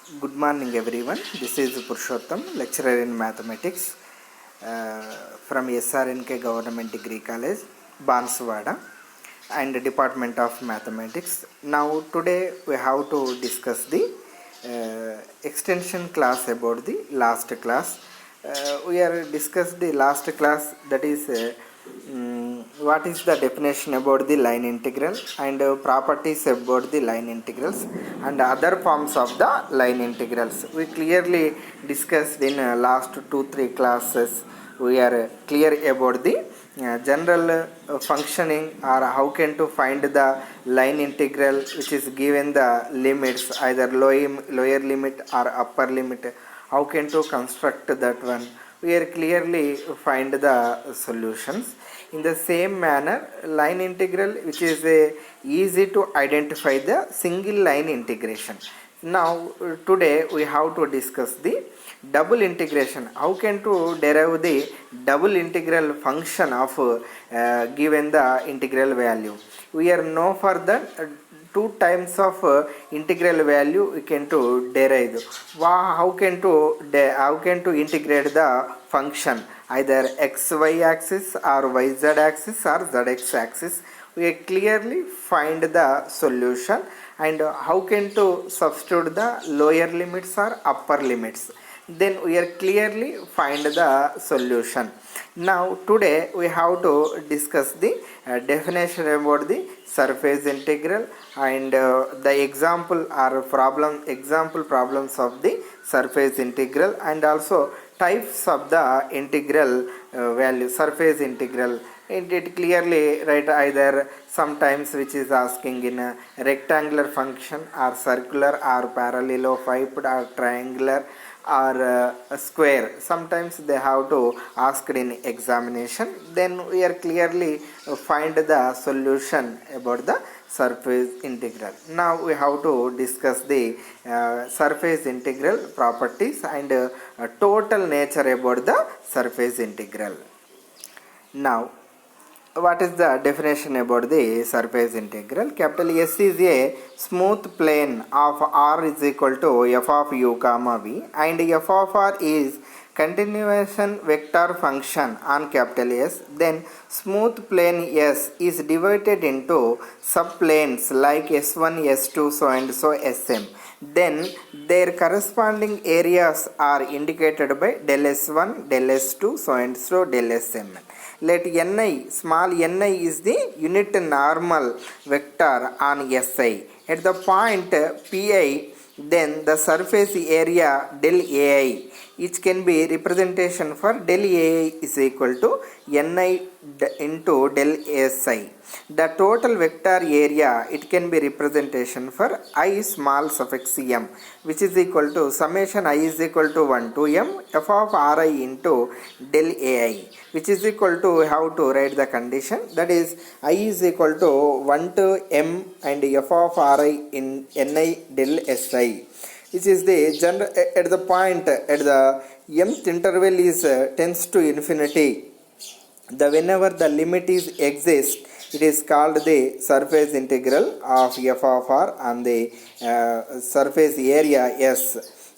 Good morning, everyone. This is Purushottam, lecturer in mathematics from SRNK Government Degree College, Banswada, and Department of Mathematics. Now, today we have to discuss the extension class about the last class. We are discussed the last class, that is what is the definition about the line integral and properties about the line integrals and other forms of the line integrals. We clearly discussed in last 2-3 classes. We are clear about the general functioning, or how can to find the line integral which is given the limits, either lower limit or upper limit. How can to construct that one? We are clearly find the solutions. In the same manner, line integral, which is easy to identify the single line integration. Now today we have to discuss the double integration. How can to derive the double integral function of given the integral value? We are know for the two times of integral value we can to derive. How can to integrate the function, either xy axis or yz axis or zx axis? We clearly find the solution, and how can to substitute the lower limits or upper limits, then we are clearly find the solution. Now today we have to discuss the definition about the surface integral and the example problems of the surface integral, and also types of the integral value surface integral. It clearly write either sometimes which is asking in a rectangular function or circular or parallelopiped or triangular or a square. Sometimes they have to ask in examination. Then we are clearly find the solution about the surface integral. Now we have to discuss the surface integral properties and total nature about the surface integral. Now, what is the definition about the surface integral? Capital S is a smooth plane of R is equal to f of u comma v, and f of R is continuation vector function on capital S. Then smooth plane S is divided into subplanes like S1, S2, so and so Sm. Then their corresponding areas are indicated by del S1, del S2, so and so del Sm. Let ni, small ni is the unit normal vector on Si. At the point Pi, then the surface area del Ai, which can be representation for del Ai is equal to ni into del Si. The total vector area, it can be representation for I small suffix m, which is equal to summation I is equal to 1 to m f of Ri into del Ai, which is equal to how to write the condition, that is I is equal to 1 to m and f of Ri in ni del Si, which is the general at the point at the mth interval is tends to infinity. Whenever the limit is exists, it is called the surface integral of f of R on the surface area S,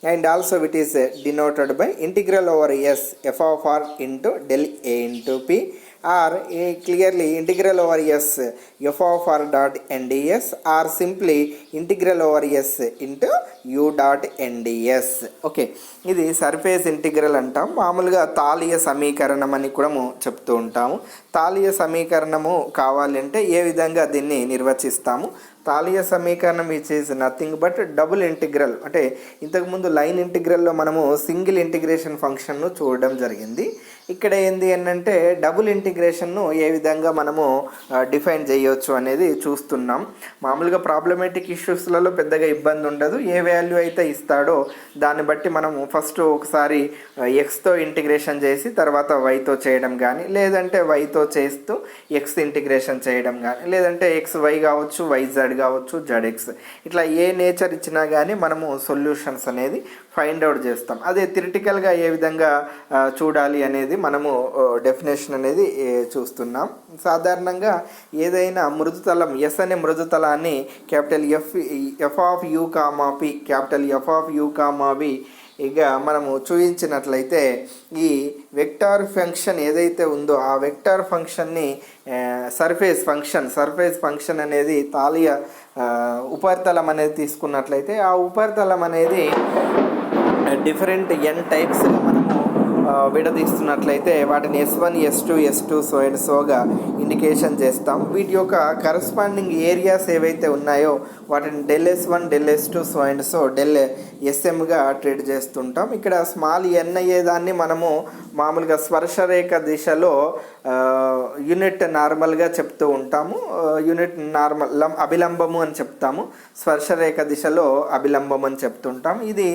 and also it is denoted by integral over S f of R into del A into P, or clearly integral over S f of R dot nds, or simply integral over S into u dot nds. Okay, ఇది surface integral అంటాం. మామూలుగా తాళీయ సమీకరణం అని కూడా చెప్తూ ఉంటాము. తాళీయ సమీకరణము కావాలంటే ఏ విధంగా దీన్ని నిర్వచిస్తాము? తాళీయ సమీకరణం which is nothing but double integral. అంటే ఇంతకుముందు లైన్ ఇంటిగ్రల్లో మనము సింగిల్ ఇంటిగ్రేషన్ ఫంక్షన్ను చూడడం జరిగింది. ఇక్కడ ఏంది అంటే డబుల్ ఇంటిగ్రేషన్ను ఏ విధంగా మనము డిఫైన్ చేయవచ్చు అనేది చూస్తున్నాం. మామూలుగా ప్రాబ్లమేటిక్ ఇష్యూస్లలో పెద్దగా ఇబ్బంది ఉండదు. ఏ వాల్యూ అయితే ఇస్తాడో దాన్ని బట్టి మనము ఫస్ట్ ఒకసారి ఎక్స్తో ఇంటిగ్రేషన్ చేసి తర్వాత వైతో చేయడం కానీ, లేదంటే వైతో చేస్తూ ఎక్స్ ఇంటిగ్రేషన్ చేయడం కానీ, లేదంటే ఎక్స్ వై కావచ్చు, వైజెడ్ కావచ్చు, జెడ్ఎక్స్, ఇట్లా ఏ నేచర్ ఇచ్చినా కానీ మనము సొల్యూషన్స్ అనేది ఫైండ్ అవుట్ చేస్తాం. అదే థియరిటికల్గా ఏ విధంగా చూడాలి అనేది అనేది మనము డెఫినేషన్ అనేది చూస్తున్నాం. సాధారణంగా ఏదైనా మృదుతలం ఎస్ అనే మృదుతలాన్ని capital F of u comma p, capital F of u comma v ఇక మనము చూపించినట్లయితే ఈ వెక్టార్ ఫంక్షన్ ఏదైతే ఉందో ఆ వెక్టార్ ఫంక్షన్ని సర్ఫేస్ ఫంక్షన్ అనేది తాళీయ ఉపరితలం అనేది తీసుకున్నట్లయితే ఆ ఉపరితలం అనేది డిఫరెంట్ ఎన్ టైప్స్ మనము విడదీస్తున్నట్లయితే వాటిని S1 S2 so and సోగా indication చేస్తాం. వీటి యొక్క కరస్పాండింగ్ ఏరియాస్ ఏవైతే ఉన్నాయో వాటిని ∆S1 ∆S2 so and so ∆SM treat చేస్తుంటాం. ఇక్కడ స్మాల్ n అయ్యేదాన్ని మనము మామూలుగా స్పర్శరేఖ దిశలో యూనిట్ నార్మల్గా చెప్తూ ఉంటాము. యూనిట్ నార్మల్ అభిలంబము అని చెప్తాము, స్పర్శరేఖ దిశలో అభిలంబం అని చెప్తుంటాం. ఇది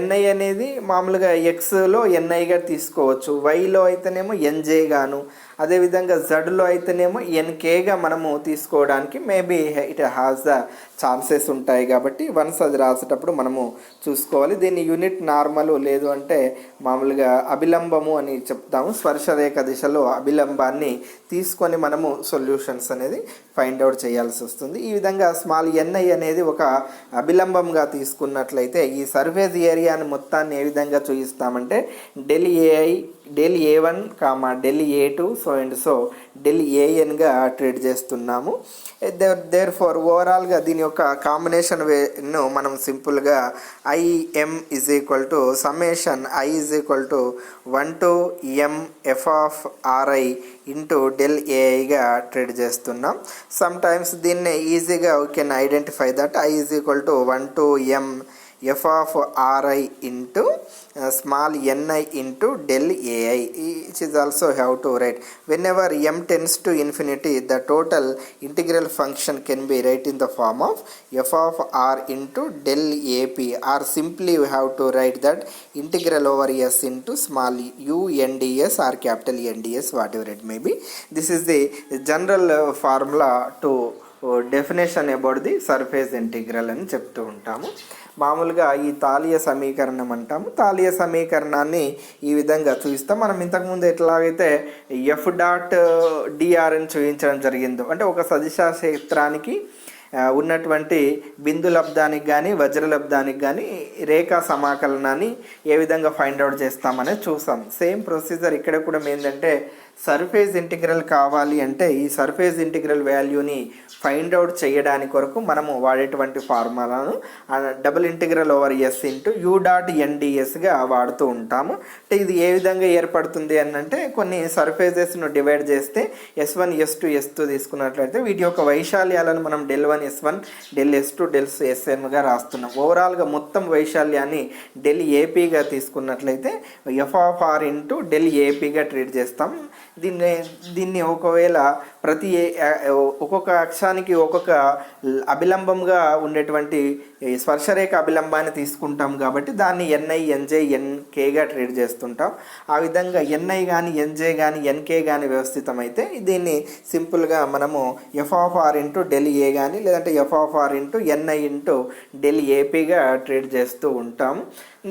NI అనేది మామూలుగా ఎక్స్లో NIగా తీసుకోవచ్చు, వైలో అయితేనేమో NJ గాను, అదేవిధంగా జడ్లో అయితేనేమో NKగా మనము తీసుకోవడానికి maybe it has the chances ఉంటాయి. కాబట్టి వన్స్ అది రాసేటప్పుడు మనము చూసుకోవాలి. దీన్ని యూనిట్ నార్మల్ లేదు అంటే మామూలుగా అభిలంబము అని చెప్తాము. స్పర్శరేఖ దిశలో అభిలంబాన్ని తీసుకొని మనము సొల్యూషన్స్ అనేది ఫైండ్ అవుట్ చేయాల్సి వస్తుంది. ఈ విధంగా స్మాల్ NI అనేది ఒక అభిలంబంగా తీసుకున్నట్లయితే ఈ సర్ఫేస్ ఏరియాని మొత్తాన్ని ఏ విధంగా చూపిస్తామంటే del A1 del A2 so and so del ANగా ట్రీట్ చేస్తున్నాము. దేర్ ఫార్ ఓవరాల్గా దీని యొక్క కాంబినేషన్ వేను మనం సింపుల్గా IM is equal to summation I is equal to 1 to M F of RI into del AIగా ట్రీట్ చేస్తున్నాం. సమ్ టైమ్స్ దీన్ని ఈజీగా we can identify that I is equal to 1 to M F of RI into small ni into del AI, which is also have to write. Whenever m tends to infinity, the total integral function can be write in the form of f of r into del AP, or simply we have to write that integral over s into small u nds or capital NDS, whatever it may be. This is the general formula to definition about the surface integral అని చెప్తూ ఉంటాము. మామూలుగా ఈ తాళీయ సమీకరణం అంటాము. తాళీయ సమీకరణాన్ని ఈ విధంగా చూపిస్తాం. మనం ఇంతకుముందు ఎట్లాగైతే F.dr అని చూపించడం జరిగిందో, అంటే ఒక సదిశ క్షేత్రానికి ఉన్నటువంటి బిందు లబ్ధానికి కానీ వజ్ర లబ్ధానికి కానీ రేఖా సమాకలనాన్ని ఏ విధంగా ఫైండ్ అవుట్ చేస్తామనేది చూసాం. సేమ్ ప్రొసీజర్ ఇక్కడ కూడా ఏంటంటే సర్ఫేస్ ఇంటిగ్రల్ కావాలి అంటే ఈ సర్ఫేస్ ఇంటిగ్రల్ వాల్యూని ఫైండ్ అవుట్ చేయడానికి కొరకు మనము వాడేటువంటి ఫార్ములాను double integral over S into U.NDSగా వాడుతూ ఉంటాము. అంటే ఇది ఏ విధంగా ఏర్పడుతుంది అని అంటే కొన్ని సర్ఫేసెస్ను డివైడ్ చేస్తే S1 S2 S2 తీసుకున్నట్లయితే వీటి యొక్క వైశాల్యాలను మనం ∆1 S1 ∆S2 ∆SMగా రాస్తున్నాం. ఓవరాల్గా మొత్తం వైశాల్యాన్ని డెల్ ఏపీగా తీసుకున్నట్లయితే F of r into del ఏపీగా ట్రీట్ చేస్తాం. దీన్ని ఒకవేళ ప్రతి ఒక్కొక్క అక్షానికి ఒక్కొక్క అభిలంబంగా ఉండేటువంటి స్పర్శరేఖ అభిలంబాన్ని తీసుకుంటాం కాబట్టి దాన్ని NI NJ NKగా ట్రీట్ చేస్తుంటాం. ఆ విధంగా NI కానీ NJ కానీ NK కానీ వ్యవస్థితం అయితే దీన్ని సింపుల్గా మనము F of r into del A కానీ లేదంటే F of r into NI into del ఏపీగా ట్రీట్ చేస్తూ ఉంటాము.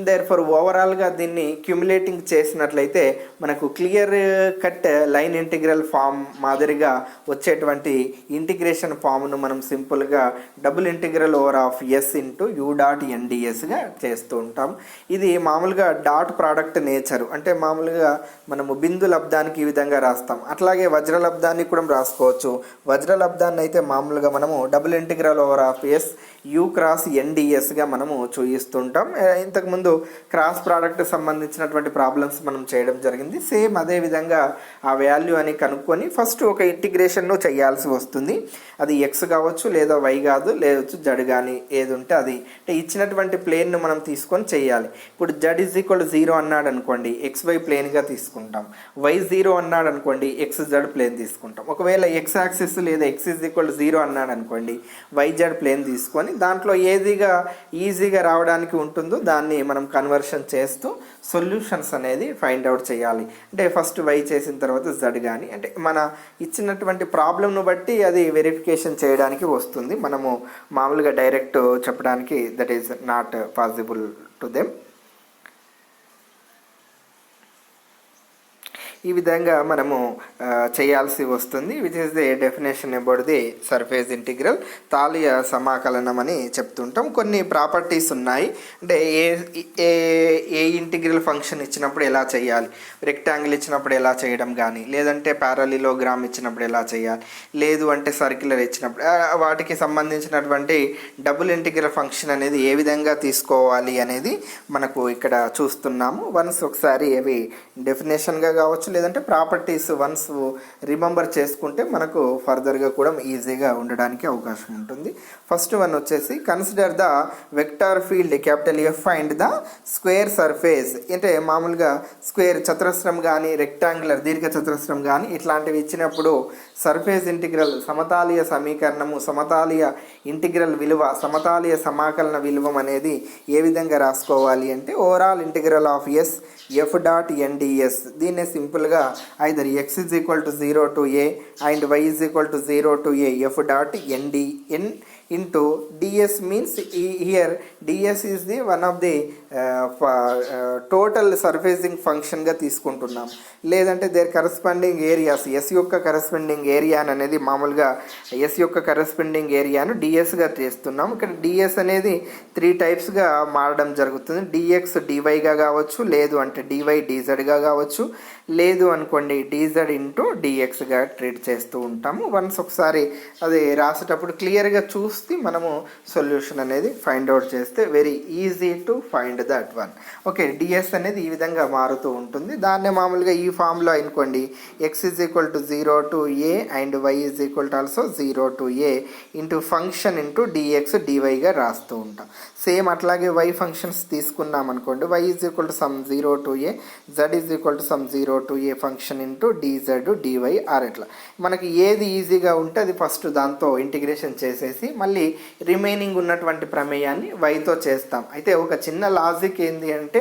దేర్ఫోర్ ఓవరాల్గా దీన్ని క్యుములేటింగ్ చేసినట్లయితే మనకు clear cut line integral form మాదిరిగా వచ్చేటువంటి ఇంటిగ్రేషన్ ఫామ్ను మనం సింపుల్గా double integral over of S into U.NDSగా చేస్తూ ఉంటాం. ఇది మామూలుగా డాట్ ప్రోడక్ట్ నేచరు, అంటే మామూలుగా మనము బిందు లబ్ధానికి ఈ విధంగా రాస్తాం. అట్లాగే వజ్ర లబ్ధాన్ని కూడా రాసుకోవచ్చు. వజ్ర లబ్ధాన్ని అయితే మామూలుగా మనము double integral over of S U cross NDSగా మనము చూపిస్తుంటాం. ఇంతకుముందు క్రాస్ ప్రోడక్ట్ సంబంధించినటువంటి ప్రాబ్లమ్స్ మనం చేయడం జరిగింది. సేమ్ అదే విధంగా ఆ వాల్యూ అని కనుక్కొని ఫస్ట్ ఒక ఇంటిగ్రేషన్ను చేయాల్సి వస్తుంది. అది X కావచ్చు లేదా Y కాదు లేవచ్చు Z కానీ ఏది ఉంటే అది, అంటే ఇచ్చినటువంటి ప్లేన్ను మనం తీసుకొని చేయాలి. ఇప్పుడు Z ఈజ్ ఈక్వల్ 0 అన్నాడు అనుకోండి XY ప్లేన్గా తీసుకుంటాం. Y 0 అన్నాడు అనుకోండి XZ ప్లేన్ తీసుకుంటాం. ఒకవేళ X యాక్సిస్ లేదా X ఈజ్ ఈక్వల్ 0 అన్నాడు అనుకోండి YZ ప్లేన్ తీసుకొని దాంట్లో ఏదిగా ఈజీగా రావడానికి ఉంటుందో దాన్ని మనం కన్వర్షన్ చేస్తూ సొల్యూషన్స్ అనేది ఫైండ్ అవుట్ చేయాలి. అంటే ఫస్ట్ Y చేసిన తర్వాత Z కానీ, అంటే మన ఇచ్చినటువంటి ప్రాబ్లంను బట్టి అది వెరిఫికేషన్ చేయడానికి వస్తుంది. మనము మామూలుగా డైరెక్ట్ చెప్పడానికి that is not possible to them. ఈ విధంగా మనము చేయాల్సి వస్తుంది. Which is the definition about the surface integral, తాళీయ సమాకలనం అని చెప్తుంటాం. కొన్ని ప్రాపర్టీస్ ఉన్నాయి. అంటే ఏ ఇంటిగ్రల్ ఫంక్షన్ ఇచ్చినప్పుడు ఎలా చేయాలి, రెక్టాంగిల్ ఇచ్చినప్పుడు ఎలా చేయడం కానీ, లేదంటే పారలిలోగ్రామ్ ఇచ్చినప్పుడు ఎలా చేయాలి, లేదు అంటే సర్క్యులర్ ఇచ్చినప్పుడు వాటికి సంబంధించినటువంటి డబుల్ ఇంటిగ్రల్ ఫంక్షన్ అనేది ఏ విధంగా తీసుకోవాలి అనేది మనకు ఇక్కడ చూస్తున్నాము. వన్స్ ఒకసారి అవి డెఫినేషన్గా కావచ్చు, లేదంటే ప్రాపర్టీస్ వన్స్ రిమెంబర్ చేసుకుంటే మనకు ఫర్దర్గా కూడా ఈజీగా ఉండడానికి అవకాశం ఉంటుంది. ఫస్ట్ వన్ వచ్చేసి consider the vector field capital F find the square surface. అంటే మామూలుగా స్క్వేర్ చతురస్రం కానీ, రెక్టాంగులర్ దీర్ఘ చతురస్రం కానీ ఇట్లాంటివి ఇచ్చినప్పుడు సర్ఫేస్ ఇంటిగ్రల్ సమతాలీయ సమీకరణము, సమతాలీయ ఇంటిగ్రల్ విలువ, సమతాలీయ సమాకలన విలువ అనేది ఏ విధంగా రాసుకోవాలి అంటే overall integral of S F dot N DS. దీన్నే సింపుల్గా either X is equal to 0 to a and why is equal to 0 to a F dot N into ds means here ds is the one of the total surfacing function గా తీసుకుంటున్నాం. లేదంటే there corresponding areas, yes యొక్క corresponding area అనేది మామూలుగా yes యొక్క corresponding ఏరియాను డిఎస్గా చేస్తున్నాం. ఇక్కడ డిఎస్ అనేది 3 టైప్స్గా మారడం జరుగుతుంది. డిఎక్స్ డివైగా కావచ్చు, లేదు అంటే డివై డిజెడ్గా కావచ్చు, లేదు అనుకోండి డిజెడ్ ఇంటూ డిఎక్స్గా ట్రీట్ చేస్తూ ఉంటాము. వన్స్ ఒకసారి అది రాసేటప్పుడు క్లియర్గా చూస్తే మనము సొల్యూషన్ అనేది ఫైండ్ అవుట్ చేస్తే very easy to find that one. Okay, DS అనేది ఈ విధంగా మారుతూ ఉంటుంది. దాన్నే మామూలుగా ఈ ఫామ్లో అనుకోండి x is equal to 0 to a and why is equal to also 0 to a into function into dx డివైగా రాస్తూ ఉంటాం. సేమ్ అట్లాగే వై ఫంక్షన్స్ తీసుకున్నాం అనుకోండి, y is equal to some 0 to a, z is equal to some 0 to a function into dz dy or. ఎట్లా మనకి ఏది ఈజీగా ఉంటే అది ఫస్ట్ దాంతో ఇంటిగ్రేషన్ చేసేసి మళ్ళీ రిమైనింగ్ ఉన్నటువంటి ప్రమేయాన్ని వైతో చేస్తాం. అయితే ఒక చిన్న లాజిక్ ఏంది అంటే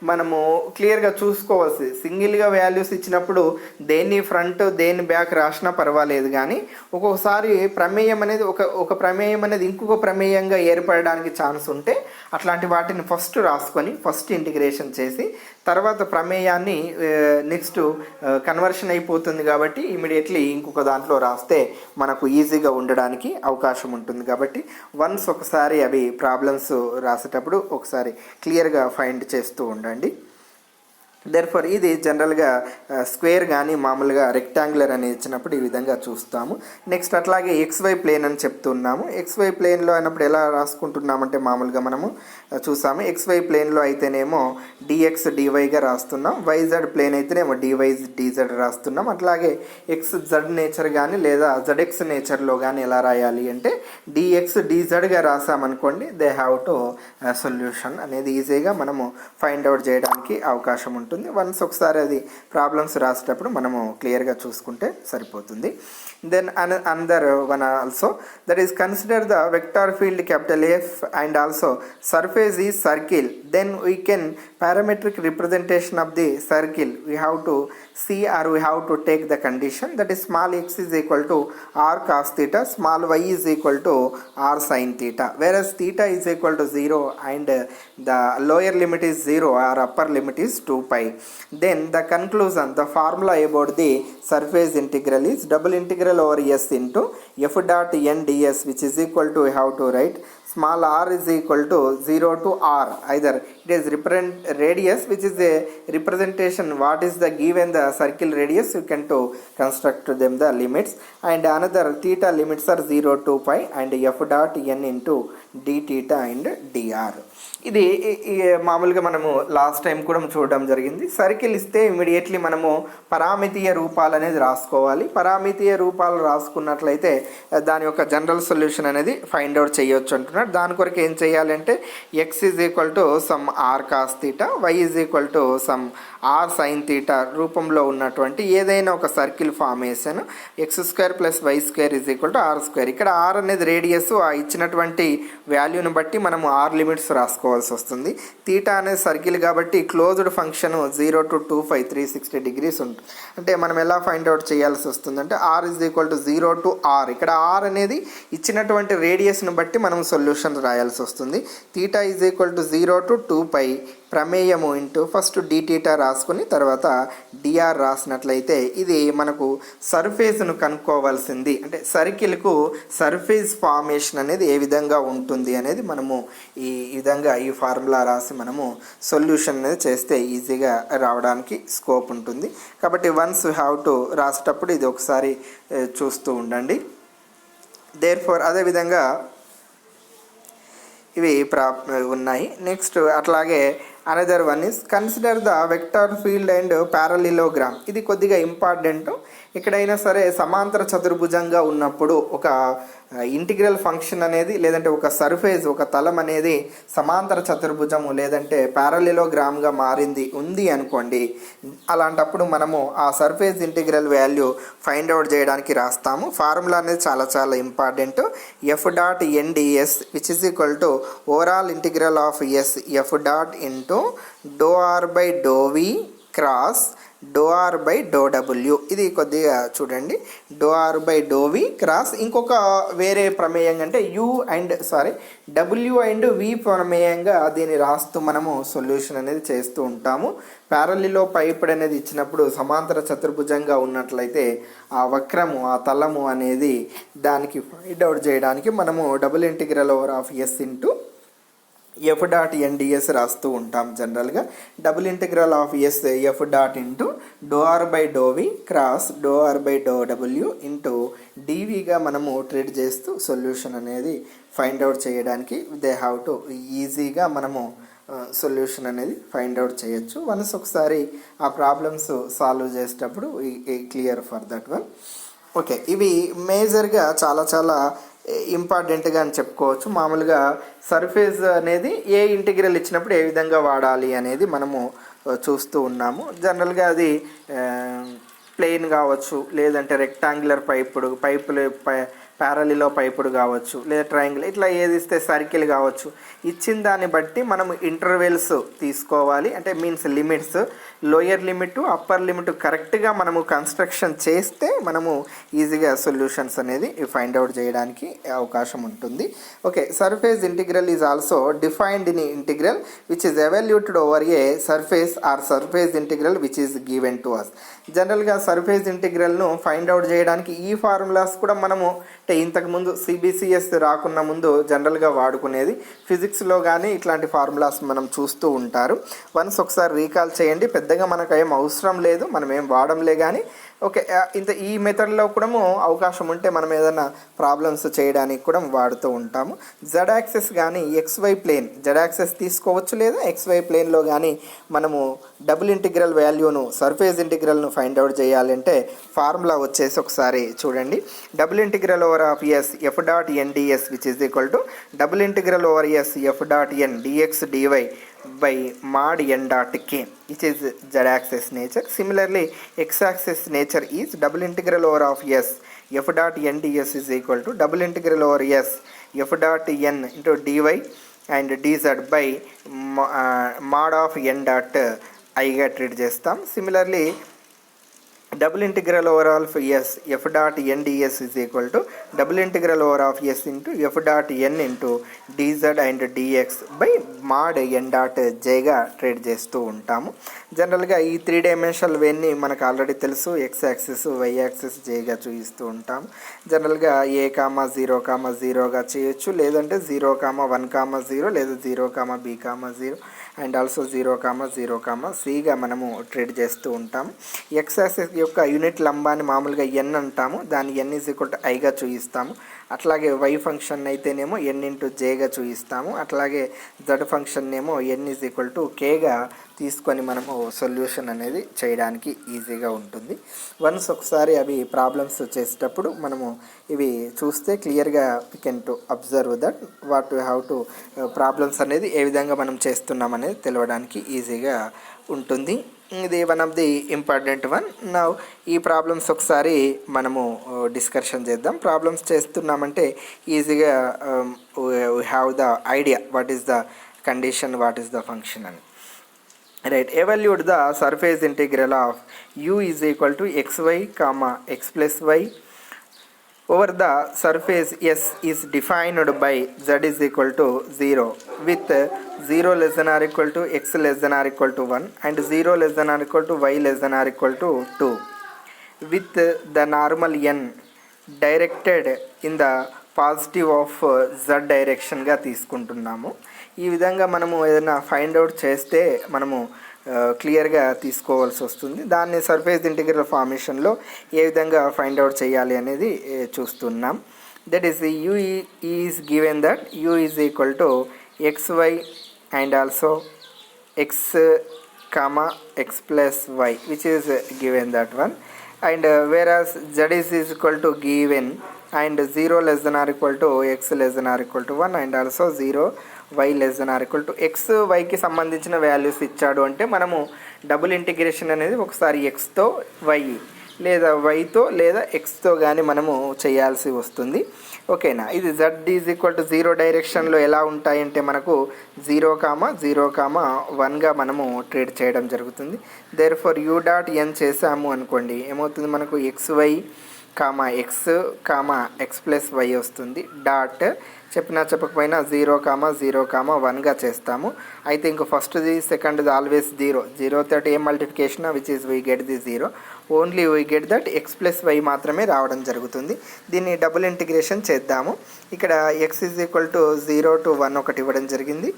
మనము క్లియర్గా చూసుకోవాల్సి, సింగిల్గా వాల్యూస్ ఇచ్చినప్పుడు దేన్ని ఫ్రంట్ దేన్ని బ్యాక్ రాసినా పర్వాలేదు, కానీ ఒక్కొక్కసారి ప్రమేయం అనేది ఒక ప్రమేయం అనేది ఇంకొక ప్రమేయంగా ఏర్పడడానికి ఛాన్స్ ఉంటే అట్లాంటి వాటిని ఫస్ట్ రాసుకొని ఫస్ట్ ఇంటిగ్రేషన్ చేసి తర్వాత ప్రమేయాన్ని నెక్స్ట్ కన్వర్షన్ అయిపోతుంది కాబట్టి ఇమీడియట్లీ ఇంకొక దాంట్లో రాస్తే మనకు ఈజీగా ఉండడానికి అవకాశం ఉంటుంది. కాబట్టి వన్స్ ఒకసారి అవి ప్రాబ్లమ్స్ రాసేటప్పుడు ఒకసారి క్లియర్గా ఫైండ్ చేస్తూ ఉండండి. దెర్ఫోర్ ఇది జనరల్గా స్క్వేర్ కానీ మామూలుగా రెక్టాంగులర్ అని ఇచ్చినప్పుడు ఈ విధంగా చూస్తాము. నెక్స్ట్ అట్లాగే ఎక్స్వై ప్లేన్ అని చెప్తున్నాము. ఎక్స్వై ప్లేన్లో అయినప్పుడు ఎలా రాసుకుంటున్నామంటే మామూలుగా మనము చూసాము, ఎక్స్వై ప్లేన్లో అయితేనేమో డిఎక్స్ డివైగా రాస్తున్నాం, వైజెడ్ ప్లేన్ అయితేనేమో డివై డిజెడ్ రాస్తున్నాం. అట్లాగే ఎక్స్ జెడ్ నేచర్ కానీ లేదా జెడ్ఎక్స్ నేచర్లో కానీ ఎలా రాయాలి అంటే డిఎక్స్ డిజెడ్గా రాసామనుకోండి, దే హ్యావ్ టు సొల్యూషన్ అనేది ఈజీగా మనము ఫైండ్ అవుట్ చేయడానికి అవకాశం ఉంటుంది. వన్స్ ఒకసారి అది ప్రాబ్లమ్స్ రాసేటప్పుడు మనము క్లియర్గా చూసుకుంటే సరిపోతుంది. Then another one also that is consider the vector field capital F and also surface is circle. Then we can parametric representation of the circle. We have to see or we have to take the condition that is small x is equal to r cos theta, small y is equal to r sin theta, whereas theta is equal to 0 and the lower limit is 0 or upper limit is 2 pi. Then the conclusion, the formula about the surface integral is double integral over s into f dot n ds, which is equal to, we have to write small r is equal to 0 to r, either it is radius which is a representation what is the given the circle radius, you can to construct them the limits, and another theta limits are 0 to pi and f dot n into d theta and dr. ఇది మామూలుగా మనము last time కూడా చూడడం జరిగింది. Circle ఇస్తే immediately మనము పరామితీయ రూపాలు అనేది రాసుకోవాలి. పరామితీయ రూపాలు రాసుకున్నట్లయితే దాని యొక్క జనరల్ సొల్యూషన్ అనేది ఫైండ్ అవుట్ చేయొచ్చు అంటున్నారు. దాని కొరకు ఏం చేయాలంటే x is equal to some r cos theta, y is equal to some r sine theta రూపంలో ఉన్నటువంటి ఏదైనా ఒక circle formation x square plus y square is equal to r square. ఇక్కడ ఆర్ అనేది రేడియస్, ఆ ఇచ్చినటువంటి వాల్యూని బట్టి మనము ఆర్ లిమిట్స్ రాసుకోవాల్సి వస్తుంది. థీటా అనేది సర్కిల్ కాబట్టి క్లోజ్డ్ ఫంక్షన్ 0 to 2π 360 degrees ఉంటుంది. అంటే మనం ఎలా ఫైండ్ అవుట్ చేయాల్సి వస్తుందంటే r is equal to 0 to r. ఇక్కడ ఆర్ అనేది ఇచ్చినటువంటి రేడియస్ను బట్టి మనం సొల్యూషన్ సొల్యూషన్ రాయాల్సి వస్తుంది. Theta is equal to 0 to 2π ప్రమేయము ఇంటూ ఫస్ట్ dθ రాసుకొని తర్వాత dr రాసినట్లయితే ఇది మనకు సర్ఫేస్ను కనుక్కోవాల్సింది, అంటే సర్కిల్కు సర్ఫేస్ ఫార్మేషన్ అనేది ఏ విధంగా ఉంటుంది అనేది మనము ఈ విధంగా ఈ ఫార్ములా రాసి మనము సొల్యూషన్ అనేది చేస్తే ఈజీగా రావడానికి స్కోప్ ఉంటుంది. కాబట్టి వన్స్ యూ హ్యావ్ టు రాసేటప్పుడు ఇది ఒకసారి చూస్తూ ఉండండి. దేర్ఫోర్ అదేవిధంగా ఇవి ఉన్నాయి. నెక్స్ట్ అట్లాగే another one is consider the vector field and parallelogram. ఇది కొద్దిగా ఇంపార్టెంట్. ఎక్కడైనా సరే సమాంతర చతుర్భుజంగా ఉన్నప్పుడు ఒక ఇంటిగ్రల్ ఫంక్షన్ అనేది లేదంటే ఒక సర్ఫేస్ ఒక తలం అనేది సమాంతర చతుర్భుజము లేదంటే ప్యారలిలోగ్రామ్గా ఉంది అనుకోండి. అలాంటప్పుడు మనము ఆ surface integral value find out చేయడానికి రాస్తాము. ఫార్ములా అనేది చాలా చాలా important. F.NDS which is equal to overall integral of s F. Into ∂R/∂V cross ∂R/∂W. ఇది కొద్దిగా చూడండి. ∂R/∂V క్రాస్ ఇంకొక వేరే ప్రమేయం అంటే W అండ్ V ప్రమేయంగా దీన్ని రాస్తూ మనము సొల్యూషన్ అనేది చేస్తూ ఉంటాము. ప్యారలిలో పైపుడ్ అనేది ఇచ్చినప్పుడు సమాంతర చతుర్భుజంగా ఉన్నట్లయితే ఆ వక్రము ఆ తలము అనేది దానికి ఫైండ్ అవుట్ చేయడానికి మనము ∬S ఇంటూ F.NDS రాస్తూ ఉంటాం. జనరల్గా ∬S F. Into ∂R/∂V cross ∂R/∂W into dVగా మనము ట్రీట్ చేస్తూ సొల్యూషన్ అనేది ఫైండ్ అవుట్ చేయడానికి దే హ్యావ్ టు ఈజీగా మనము సొల్యూషన్ అనేది ఫైండ్ అవుట్ చేయొచ్చు. వన్స్ ఒకసారి ఆ ప్రాబ్లమ్స్ సాల్వ్ చేసేటప్పుడు clear for that one. Okay, ఇవి మేజర్గా చాలా చాలా ఇంపార్టెంట్గా అని చెప్పుకోవచ్చు. మామూలుగా సర్ఫేస్ అనేది ఏ ఇంటిగ్రల్ ఇచ్చినప్పుడు ఏ విధంగా వాడాలి అనేది మనము చూస్తూ ఉన్నాము. జనరల్గా అది ప్లెయిన్ కావచ్చు, లేదంటే రెక్టాంగులర్ పైపులు ప్యారలిలో పైపుడు కావచ్చు, లేదా ట్రయాంగిల్ ఇట్లా ఏది ఇస్తే సర్కిల్ కావచ్చు. ఇచ్చిన దాన్ని బట్టి మనము ఇంటర్వెల్స్ తీసుకోవాలి. అంటే means limits, lower limit upper limit కరెక్ట్గా మనము కన్స్ట్రక్షన్ చేస్తే మనము ఈజీగా సొల్యూషన్స్ అనేది ఫైండ్ అవుట్ చేయడానికి అవకాశం ఉంటుంది. Okay, surface integral is also defined in integral which is evaluated over a surface or surface integral which is given to us. జనరల్గా సర్ఫేస్ ఇంటిగ్రల్ను ఫైండ్ అవుట్ చేయడానికి ఈ ఫార్ములాస్ కూడా మనము అంటే ఇంతకుముందు CBCS రాకున్న ముందు జనరల్గా వాడుకునేది. ఫిజిక్స్లో కానీ ఇట్లాంటి ఫార్ములాస్ మనం చూస్తూ ఉంటారు. వన్స్ ఒకసారి రీకాల్ చేయండి. పెద్దగా మనకు ఏం అవసరం లేదు, మనం ఏం వాడంలే కానీ ఓకే, ఈ మెథడ్లో కూడా అవకాశం ఉంటే మనం ఏదైనా ప్రాబ్లమ్స్ చేయడానికి కూడా వాడుతూ ఉంటాము. జెడ్ యాక్సెస్ కానీ XY ప్లేన్ జెడ్ యాక్సెస్ తీసుకోవచ్చు, లేదా XY ప్లేన్లో కానీ మనము డబుల్ ఇంటిగ్రల్ వాల్యూను సర్ఫేస్ ఇంటిగ్రల్ను ఫైండ్ అవుట్ చేయాలంటే ఫార్ములా వచ్చేసి ఒకసారి చూడండి. ∬S F.NDS which is equal to ∬S F.NDX/dy by mod n.k, which is z-axis nature. Similarly, x-axis nature is ∬S F.NDS is equal to ∬S F.n into dy and dz by mod of n.i గా treat చేస్తాం. Similarly, ∬S F.NDS is equal to ∬S into F.n into dz and dx by mod n.j గా trade చేస్తూ ఉంటాము. జనరల్గా ఈ 3 dimensional వేని మనకు already తెలుసు. X axis Y axis Jగా చూపిస్తూ ఉంటాము. జనరల్గా A,0,0గా చేయొచ్చు, లేదంటే 0,1,0 లేదా 0,B,0 అండ్ ఆల్సో 0,0,Cగా మనము ట్రేడ్ చేస్తూ ఉంటాము. X యాక్సిస్ యొక్క యూనిట్ లంబాన్ని మామూలుగా n అంటాము, దాన్ని n = i గా చూపిస్తాము. అట్లాగే y ఫంక్షన్ అయితేనేమో n ఇంటూ jగా చూపిస్తాము. అట్లాగే z ఫంక్షన్ ఏమో n = kగా తీసుకొని మనము సొల్యూషన్ అనేది చేయడానికి ఈజీగా ఉంటుంది. వన్స్ ఒకసారి అవి ప్రాబ్లమ్స్ చేసేటప్పుడు మనము ఇవి చూస్తే క్లియర్గా we can to observe that what we have to problems అనేది ఏ విధంగా మనం చేస్తున్నాం అనేది తెలవడానికి ఈజీగా ఉంటుంది. ఇది one of the important one. నా ఈ ప్రాబ్లమ్స్ ఒకసారి మనము డిస్కషన్ చేద్దాం. ప్రాబ్లమ్స్ చేస్తున్నామంటే ఈజీగా we have the idea what is the condition, what is the function అని. Right, evaluate the surface integral of u is equal to xy, x plus y over the surface S is defined by Z is equal to 0 with 0 less than or equal to x less than or equal to 1 and 0 less than or equal to y less than or equal to 2 with the normal n directed in the positive of z డైరెక్షన్గా తీసుకుంటున్నాము. ఈ విధంగా మనము ఏదైనా find out చేస్తే మనము క్లియర్గా తీసుకోవాల్సి వస్తుంది. దాన్ని సర్ఫేస్ ఇంటిగ్రల్ ఫార్మేషన్లో ఏ విధంగా ఫైండ్ అవుట్ చేయాలి అనేది చూస్తున్నాం. That is u is given that u is equal to xy and also x comma x plus y which is given that one, and whereas z is equal to given and 0 less than or equal to x less than or equal to 1 and also 0 y less than or equal to x yకి సంబంధించిన values ఇచ్చాడు అంటే మనము double integration అనేది ఒకసారి xతో y లేదా వైతో లేదా ఎక్స్తో కానీ మనము చేయాల్సి వస్తుంది. ఓకేనా. ఇది z ఈజ్ ఈక్వల్ టు 0 డైరెక్షన్లో ఎలా ఉంటాయంటే మనకు 0,0,1గా మనము ట్రీట్ చేయడం జరుగుతుంది. Therefore u dot n చేసాము అనుకోండి ఏమవుతుంది మనకు xy x x plus y వస్తుంది. డాట్ చెప్పినా చెప్పకపోయినా 0,0,1గా చేస్తాము. అయితే ఇంకో ఫస్ట్ది సెకండ్ది ఆల్వేస్ 0 తోటి ఏ multiplication which is we get the 0, only we get that x plus y మాత్రమే రావడం జరుగుతుంది. దీన్ని డబుల్ ఇంటిగ్రేషన్ చేద్దాము. ఇక్కడ x is equal to 0 to 1 ఒకటి ఇవ్వడం జరిగింది,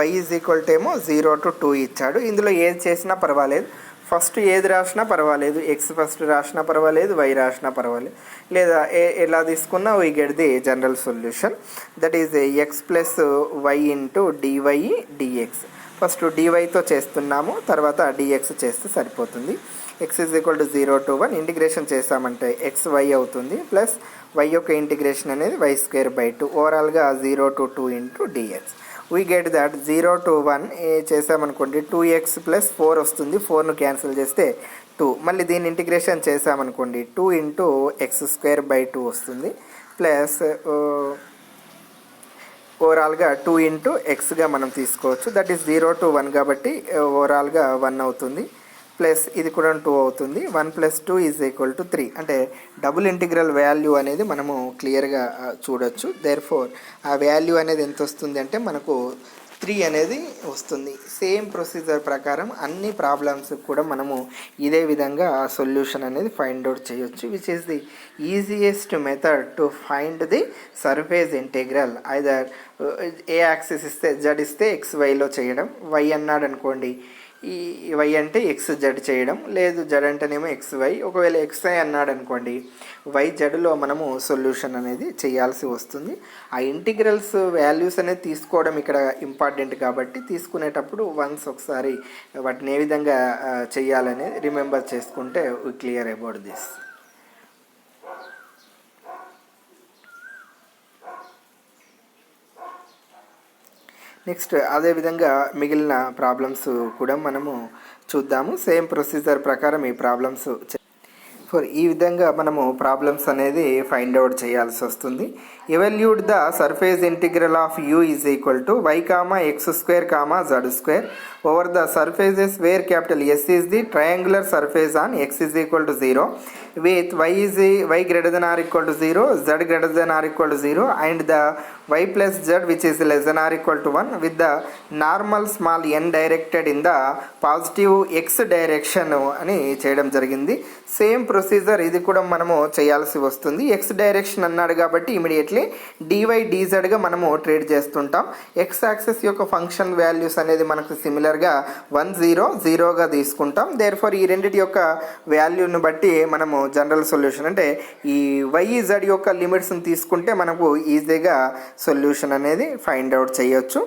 y ఈజ్ ఈక్వల్ టు ఏమో 0 to 2 ఇచ్చాడు. ఇందులో ఏది చేసినా పర్వాలేదు, ఫస్ట్ ఏది రాసినా పర్వాలేదు, ఎక్స్ ఫస్ట్ రాసినా పర్వాలేదు, వై రాసినా పర్వాలేదు, లేదా ఎలా తీసుకున్నా we get the general solution. That is x plus y into dy dx. First డివైతో చేస్తున్నాము, తర్వాత డిఎక్స్ చేస్తే సరిపోతుంది. X is equal to 0 to 1 integration చేసామంటే ఎక్స్ వై అవుతుంది, ప్లస్ వై యొక్క ఇంటిగ్రేషన్ అనేది వై స్క్వేర్ బై 2, ఓవరాల్గా 0 to 2 into dx. We get that 0 to 1 చేసామనుకోండి 2x ప్లస్ 4 వస్తుంది, 4ను క్యాన్సిల్ చేస్తే 2. మళ్ళీ దీన్ని ఇంటిగ్రేషన్ చేసామనుకోండి 2 ఇంటూ ఎక్స్ స్క్వేర్ బై 2 వస్తుంది, ప్లస్ ఓవరాల్గా 2 ఇంటూ ఎక్స్గా మనం తీసుకోవచ్చు. దట్ ఈస్ 0 to 1 కాబట్టి ఓవరాల్గా 1 అవుతుంది, ప్లస్ ఇది కూడా 2 అవుతుంది. 1 + 2 ఈజ్ ఈక్వల్ టు 3. అంటే డబుల్ ఇంటిగ్రల్ వాల్యూ అనేది మనము క్లియర్గా చూడొచ్చు. దేర్ ఫోర్ ఆ వాల్యూ అనేది ఎంత వస్తుంది అంటే మనకు 3 అనేది వస్తుంది. సేమ్ ప్రొసీజర్ ప్రకారం అన్ని ప్రాబ్లమ్స్ కూడా మనము ఇదే విధంగా ఆ సొల్యూషన్ అనేది ఫైండ్ అవుట్ చేయొచ్చు, which is the easiest method to find the surface integral. Either A axis ఇస్తే జడ్ ఇస్తే ఎక్స్ వైలో చేయడం, వై అన్నాడు అనుకోండి ఈ వై అంటే ఎక్స్ జడ్ చేయడం, లేదు జడ్ అంటేనేమో ఎక్స్ వై, ఒకవేళ ఎక్స్ ఐ అన్నాడు అనుకోండి వై జడ్లో మనము సొల్యూషన్ అనేది చేయాల్సి వస్తుంది. ఆ ఇంటిగ్రల్స్ వాల్యూస్ అనేది తీసుకోవడం ఇక్కడ ఇంపార్టెంట్ కాబట్టి తీసుకునేటప్పుడు వన్స్ ఒకసారి వాటిని ఏ విధంగా చేయాలనేది రిమెంబర్ చేసుకుంటే we clear about this. Next అదేవిధంగా మిగిలిన ప్రాబ్లమ్స్ కూడా మనము చూద్దాము. సేమ్ ప్రొసీజర్ ప్రకారం ఈ ప్రాబ్లమ్స్ ఈ విధంగా మనము ప్రాబ్లమ్స్ అనేది ఫైండ్ అవుట్ చేయాల్సి వస్తుంది. Evolute the surface integral of u is equal to y x square z square over the surfaces where capital S is the triangular surface on x is equal to 0 with y greater than or equal to 0, z greater than or equal to 0 and the y plus z which is less than or equal to 1 with the normal small n directed in the positive x direction అని చేయడం జరిగింది. Same procedure ఇది కూడా మనము చేయాల్సి వస్తుంది. X direction అన్నాడు కాబట్టి ఇమీడియట్లీ డివై డిజెడ్గా మనము ట్రేడ్ చేస్తుంటాం. ఎక్స్ యాక్సెస్ యొక్క ఫంక్షన్ వాల్యూస్ అనేది మనకు సిమిలర్గా 1 0 0గా తీసుకుంటాం. దేర్ఫోర్ ఈ రెండింటి యొక్క వాల్యూని బట్టి మనము జనరల్ సొల్యూషన్ అంటే ఈ వైజెడ్ యొక్క లిమిట్స్ని తీసుకుంటే మనకు ఈజీగా సొల్యూషన్ అనేది ఫైండ్ అవుట్ చేయొచ్చు.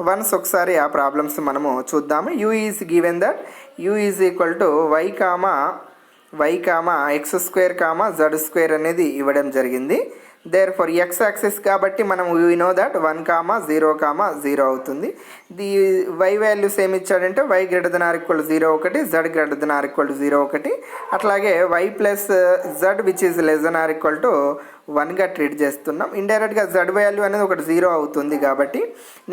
వన్స్ ఒకసారి ఆ ప్రాబ్లమ్స్ మనము చూద్దాము. You is given that you is equal to y x square z square అనేది ఇవ్వడం జరిగింది. దేర్ ఫర్ ఎక్స్ యాక్సిస్ కాబట్టి మనం వీ నో దట్ 1 0 0 అవుతుంది. ది వై వాల్యూస్ ఏమి ఇచ్చాడంటే y greater than or equal 0 ఒకటి, z greater than or equal 0 ఒకటి, అట్లాగే y plus z which is less than or equal to 1గా ట్రీట్ చేస్తున్నాం. ఇండైరెక్ట్గా జడ్ వాల్యూ అనేది ఒకటి 0 అవుతుంది కాబట్టి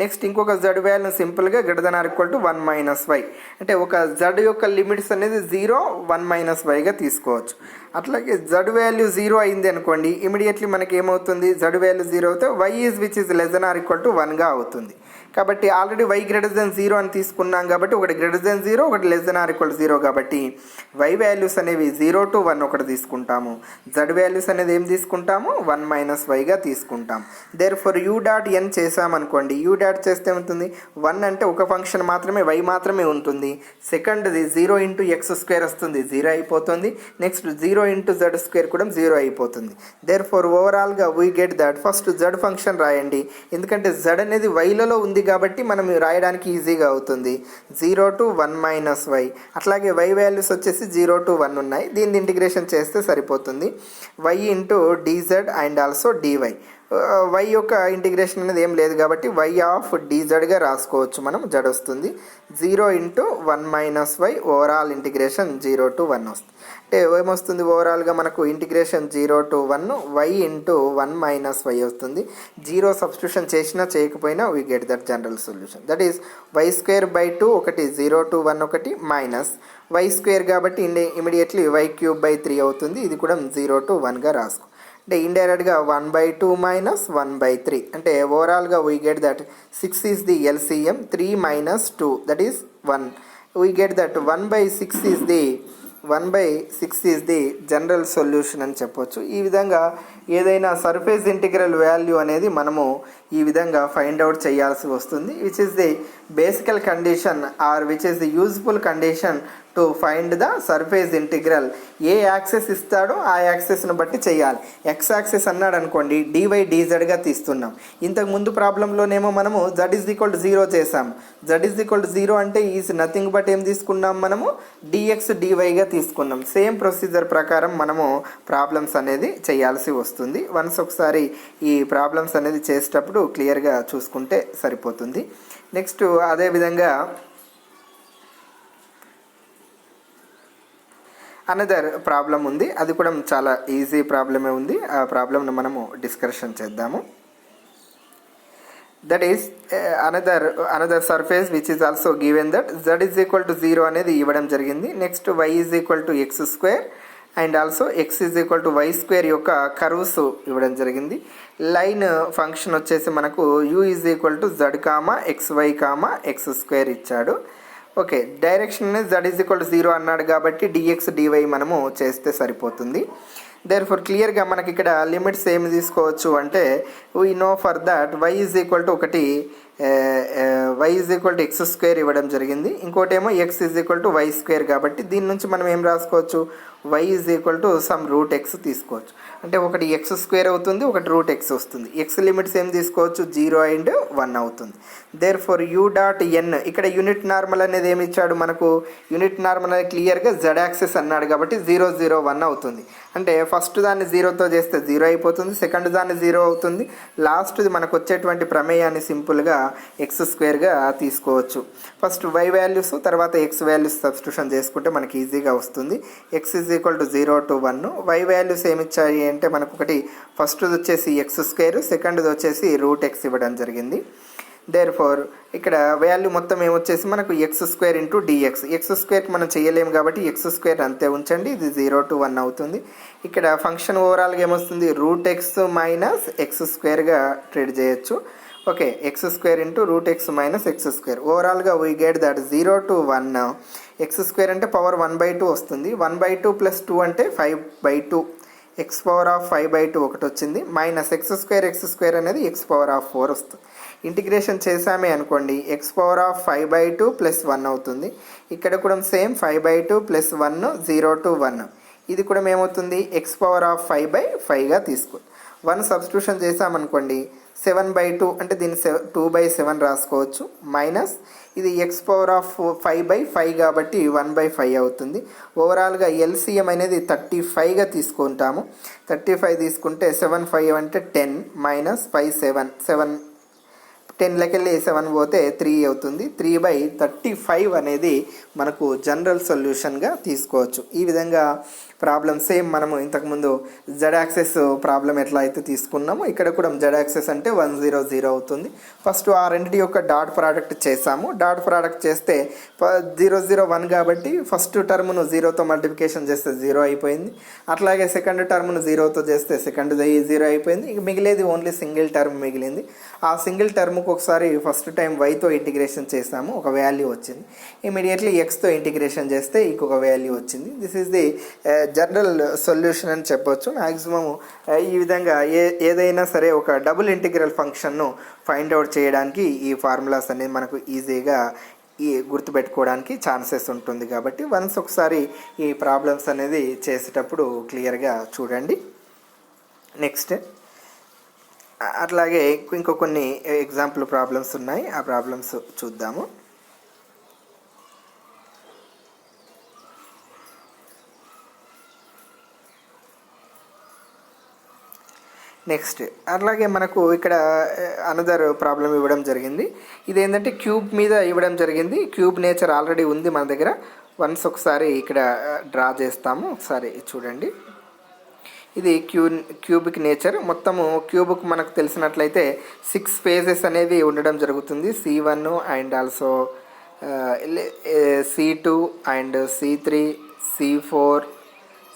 నెక్స్ట్ ఇంకొక జడ్ వాల్యూ సింపుల్గా greater than or equal to 1 minus y, అంటే ఒక జడ్ యొక్క లిమిట్స్ అనేది 0 1 మైనస్ వైగా తీసుకోవచ్చు. అట్లాగే జడ్ వాల్యూ 0 అయింది అనుకోండి, ఇమీడియట్లీ మనకి ఏమవుతుంది, జడ్ వాల్యూ 0 అవుతే y is which is less than or equal to 1గా అవుతుంది. కాబట్టి ఆల్రెడీ వై గ్రేటర్ దెన్ 0 అని తీసుకున్నాం కాబట్టి ఒకటి గ్రేటర్ దెన్ 0 ఒకటి less than or equal to 0 కాబట్టి వై వాల్యూస్ అనేవి 0 to 1 ఒకటి తీసుకుంటాము, జడ్ వాల్యూస్ అనేది ఏం తీసుకుంటాము 1 మైనస్ వైగా తీసుకుంటాం. దేర్ ఫర్ యూ డాట్ ఎన్ చేసామనుకోండి, యూ డాట్ చేస్తే ఏమవుతుంది 1 అంటే ఒక ఫంక్షన్ మాత్రమే వై మాత్రమే ఉంటుంది, సెకండ్ది 0 ఇంటూ ఎక్స్ స్క్వేర్ వస్తుంది 0 అయిపోతుంది, నెక్స్ట్ 0 ఇంటూ జడ్ స్క్వేర్ కూడా 0 అయిపోతుంది. దేర్ ఫర్ ఓవరాల్గా we get that first Z function రాయండి, ఎందుకంటే జడ్ అనేది వైలలో ఉంది కాబట్టి మనం రాయడానికి ఈజీగా అవుతుంది. 0 to 1 మైనస్ వై, అట్లాగే వై వాల్యూస్ వచ్చేసి 0 to 1 ఉన్నాయి, దీన్ని ఇంటిగ్రేషన్ చేస్తే సరిపోతుంది. Y into dz and also dy, y యొక్క ఇంటిగ్రేషన్ అనేది ఏం లేదు కాబట్టి వై ఆఫ్ డీజెడ్గా రాసుకోవచ్చు మనం, జడ్ వస్తుంది. 0 into 1 minus y overall integration 0 to 1 వస్తుంది. అంటే ఏమొస్తుంది ఓవరాల్గా మనకు integration 0 to 1 y into 1 minus y వస్తుంది. 0 సబ్స్టిట్యూషన్ చేసినా చేయకపోయినా we get that general solution, that is y square by 2 ఒకటి 0 to 1 ఒకటి మైనస్ వై స్క్వేర్ కాబట్టి ఇమీడియట్లీ వై క్యూబ్ బై 3 అవుతుంది, ఇది కూడా 0 to 1గా రాసుకో. అంటే ఇండైరెక్ట్గా 1/2 మైనస్ 1/3, అంటే ఓవరాల్గా we get that 6 is the LCM, 3 minus 2 that is 1, we get that 1/6 is the general solution అని చెప్పొచ్చు. ఈ విధంగా ఏదైనా సర్ఫేస్ ఇంటిగ్రల్ వాల్యూ అనేది మనము ఈ విధంగా ఫైండ్ అవుట్ చేయాల్సి వస్తుంది, విచ్ ఇస్ ది బేసికల్ condition or which is the useful condition to find the surface integral. A access ఇస్తాడో ఆ యాక్సెస్ను బట్టి చేయాలి. ఎక్స్ యాక్సెస్ అన్నాడు అనుకోండి డివై డీజెడ్గా తీస్తున్నాం. ఇంతకు ముందు ప్రాబ్లంలోనేమో మనము జడ్ ఈజ్ ఈక్వల్ టు 0 చేసాం, జడ్ ఈజ్ ఈక్వల్ టు 0 అంటే ఈజ్ నథింగ్ బట్ ఏం తీసుకున్నాం మనము డిఎక్స్ డివైగా తీసుకున్నాం. సేమ్ ప్రొసీజర్ ప్రకారం మనము ప్రాబ్లమ్స్ అనేది చేయాల్సి వస్తుంది. వన్స్ ఒకసారి ఈ ప్రాబ్లమ్స్ అనేది చేసేటప్పుడు క్లియర్గా చూసుకుంటే సరిపోతుంది. నెక్స్ట్ అదేవిధంగా అనదర్ ప్రాబ్లం ఉంది, అది కూడా చాలా ఈజీ ప్రాబ్లమే ఉంది, ఆ ప్రాబ్లమ్ను మనము డిస్కషన్ చేద్దాము. That is another surface which is also given that z is equal to 0 అనేది ఇవ్వడం జరిగింది. Next y is equal to x square and also x is equal to y square యొక్క కర్వ్స్ ఇవ్వడం జరిగింది. లైన్ ఫంక్షన్ వచ్చేసి మనకు u is equal to z comma x y comma x square ఇచ్చాడు. Okay, direction అనేది z is equal to 0 అన్నాడు కాబట్టి dx DY మనము చేస్తే సరిపోతుంది. దేర్ ఫర్ క్లియర్గా మనకి ఇక్కడ లిమిట్స్ ఏమి తీసుకోవచ్చు అంటే we know for that y is equal to ఒకటి y is equal to x square ఇవ్వడం జరిగింది, ఇంకోటి ఏమో x is equal to y square కాబట్టి దీని నుంచి మనం ఏం రాసుకోవచ్చు y is equal to some root x తీసుకోవచ్చు. అంటే ఒకటి ఎక్స్ స్క్వేర్ అవుతుంది, ఒకటి రూట్ ఎక్స్ వస్తుంది. ఎక్స్ లిమిట్స్ ఏం తీసుకోవచ్చు 0 అండ్ 1 అవుతుంది. Therefore u dot n, ఇక్కడ యూనిట్ నార్మల్ అనేది ఏమి ఇచ్చాడు మనకు, యూనిట్ నార్మల్ అనేది క్లియర్గా జెడ్ యాక్సెస్ అన్నాడు కాబట్టి 0 0 1 అవుతుంది. అంటే ఫస్ట్ దాన్ని 0తో చేస్తే 0 అయిపోతుంది, సెకండ్ దాన్ని 0 అవుతుంది, లాస్ట్ది మనకు వచ్చేటువంటి ప్రమేయాన్ని సింపుల్గా ఎక్స్ స్క్వేర్గా తీసుకోవచ్చు. ఫస్ట్ వై వాల్యూస్ తర్వాత ఎక్స్ వాల్యూస్ సబ్స్టిట్యూషన్ చేసుకుంటే మనకి ఈజీగా వస్తుంది. X is equal to 0 to 1, y values ఏమి ఇచ్చాయి అంటే మనకు ఒకటి ఫస్ట్ది వచ్చేసి ఎక్స్ స్క్వేర్, సెకండ్ది వచ్చేసి రూట్ ఎక్స్ ఇవ్వడం జరిగింది. దేర్ ఫోర్ ఇక్కడ వాల్యూ మొత్తం ఏమొచ్చేసి మనకు x square into dx, x స్క్వేర్కి మనం చేయలేము కాబట్టి ఎక్స్ స్క్వేర్ అంతే ఉంచండి, ఇది 0 to 1 అవుతుంది. ఇక్కడ ఫంక్షన్ ఓవరాల్గా ఏమొస్తుంది రూట్ ఎక్స్ మైనస్ ఎక్స్ స్క్వేర్గా ట్రీట్ చేయొచ్చు. Okay, x square into root x minus x square, ఓవరాల్గా we get that 0 to 1. X square అంటే పవర్ 1/2 వస్తుంది, 1/2 ప్లస్ 2 అంటే 5/2, ఎక్స్ పవర్ ఆఫ్ 5/2 ఒకటి వచ్చింది, మైనస్ ఎక్స్ స్క్వేర్ అనేది ఎక్స్ పవర్ ఆఫ్ 4 వస్తుంది. ఇంటిగ్రేషన్ చేసామే అనుకోండి ఎక్స్ పవర్ ఆఫ్ 5/2 ప్లస్ 1 అవుతుంది. ఇక్కడ కూడా సేమ్ 5/2 ప్లస్ 1 0 to 1, ఇది కూడా ఏమవుతుంది ఎక్స్ పవర్ ఆఫ్ 5/5గా తీసుకో. 1 సబ్స్టిట్యూషన్ చేసామనుకోండి 7/2 అంటే దీన్ని 2/7 రాసుకోవచ్చు, మైనస్ ఇది ఎక్స్ పవర్ ఆఫ్ 5/5 కాబట్టి 1/5 అవుతుంది. ఓవరాల్గా ఎల్సిఎం అనేది 35గా తీసుకుంటాము. 35 తీసుకుంటే 7 5 అంటే 10 మైనస్ 5 7 10లోకి వెళ్ళి 7 పోతే 3 అవుతుంది. 3/35 అనేది మనకు జనరల్ సొల్యూషన్గా తీసుకోవచ్చు. ఈ విధంగా ప్రాబ్లం సేమ్ మనము ఇంతకుముందు జెడ్ యాక్సెస్ ప్రాబ్లం ఎట్లా అయితే తీసుకున్నామో ఇక్కడ కూడా జెడ్ యాక్సెస్ అంటే 100 అవుతుంది. ఫస్ట్ ఆ రెండింటి యొక్క డాట్ ప్రోడక్ట్ చేసాము. డాట్ ప్రోడక్ట్ చేస్తే 001 కాబట్టి ఫస్ట్ టర్మ్ను 0తో మల్టిప్లికేషన్ చేస్తే 0 అయిపోయింది. అట్లాగే సెకండ్ టర్మ్ను 0తో చేస్తే సెకండ్ 0 అయిపోయింది. ఇక మిగిలేది ఓన్లీ సింగిల్ టర్మ్ మిగిలింది. ఆ సింగిల్ టర్మ్కి ఒకసారి ఫస్ట్ టైం వైతో ఇంటిగ్రేషన్ చేసాము, ఒక వాల్యూ వచ్చింది. ఇమీడియట్లీ ఎక్స్తో ఇంటిగ్రేషన్ చేస్తే ఇంకొక వాల్యూ వచ్చింది. This is the general solution అని చెప్పొచ్చు. మ్యాక్సిమం ఈ విధంగా ఏదైనా సరే ఒక డబుల్ ఇంటిగ్రల్ ఫంక్షన్ను ఫైండ్ అవుట్ చేయడానికి ఈ ఫార్ములాస్ అనేది మనకు ఈజీగా గుర్తుపెట్టుకోవడానికి ఛాన్సెస్ ఉంటుంది. కాబట్టి వన్స్ ఒకసారి ఈ ప్రాబ్లమ్స్ అనేది చేసేటప్పుడు క్లియర్గా చూడండి. నెక్స్ట్ అట్లాగే ఇంకో కొన్ని ఎగ్జాంపుల్ ప్రాబ్లమ్స్ ఉన్నాయి, ఆ ప్రాబ్లమ్స్ చూద్దాము. నెక్స్ట్ అట్లాగే మనకు ఇక్కడ అనదర్ ప్రాబ్లం ఇవ్వడం జరిగింది. ఇదేంటంటే క్యూబ్ మీద ఇవ్వడం జరిగింది. క్యూబ్ నేచర్ ఆల్రెడీ ఉంది మన దగ్గర. వన్స్ ఒకసారి ఇక్కడ డ్రా చేస్తాము, ఒకసారి చూడండి. ఇది క్యూబిక్ నేచర్. మొత్తము క్యూబ్కి మనకు తెలిసినట్లయితే 6 ఫేజెస్ అనేవి ఉండడం జరుగుతుంది. C1 and also C2 and C3 C4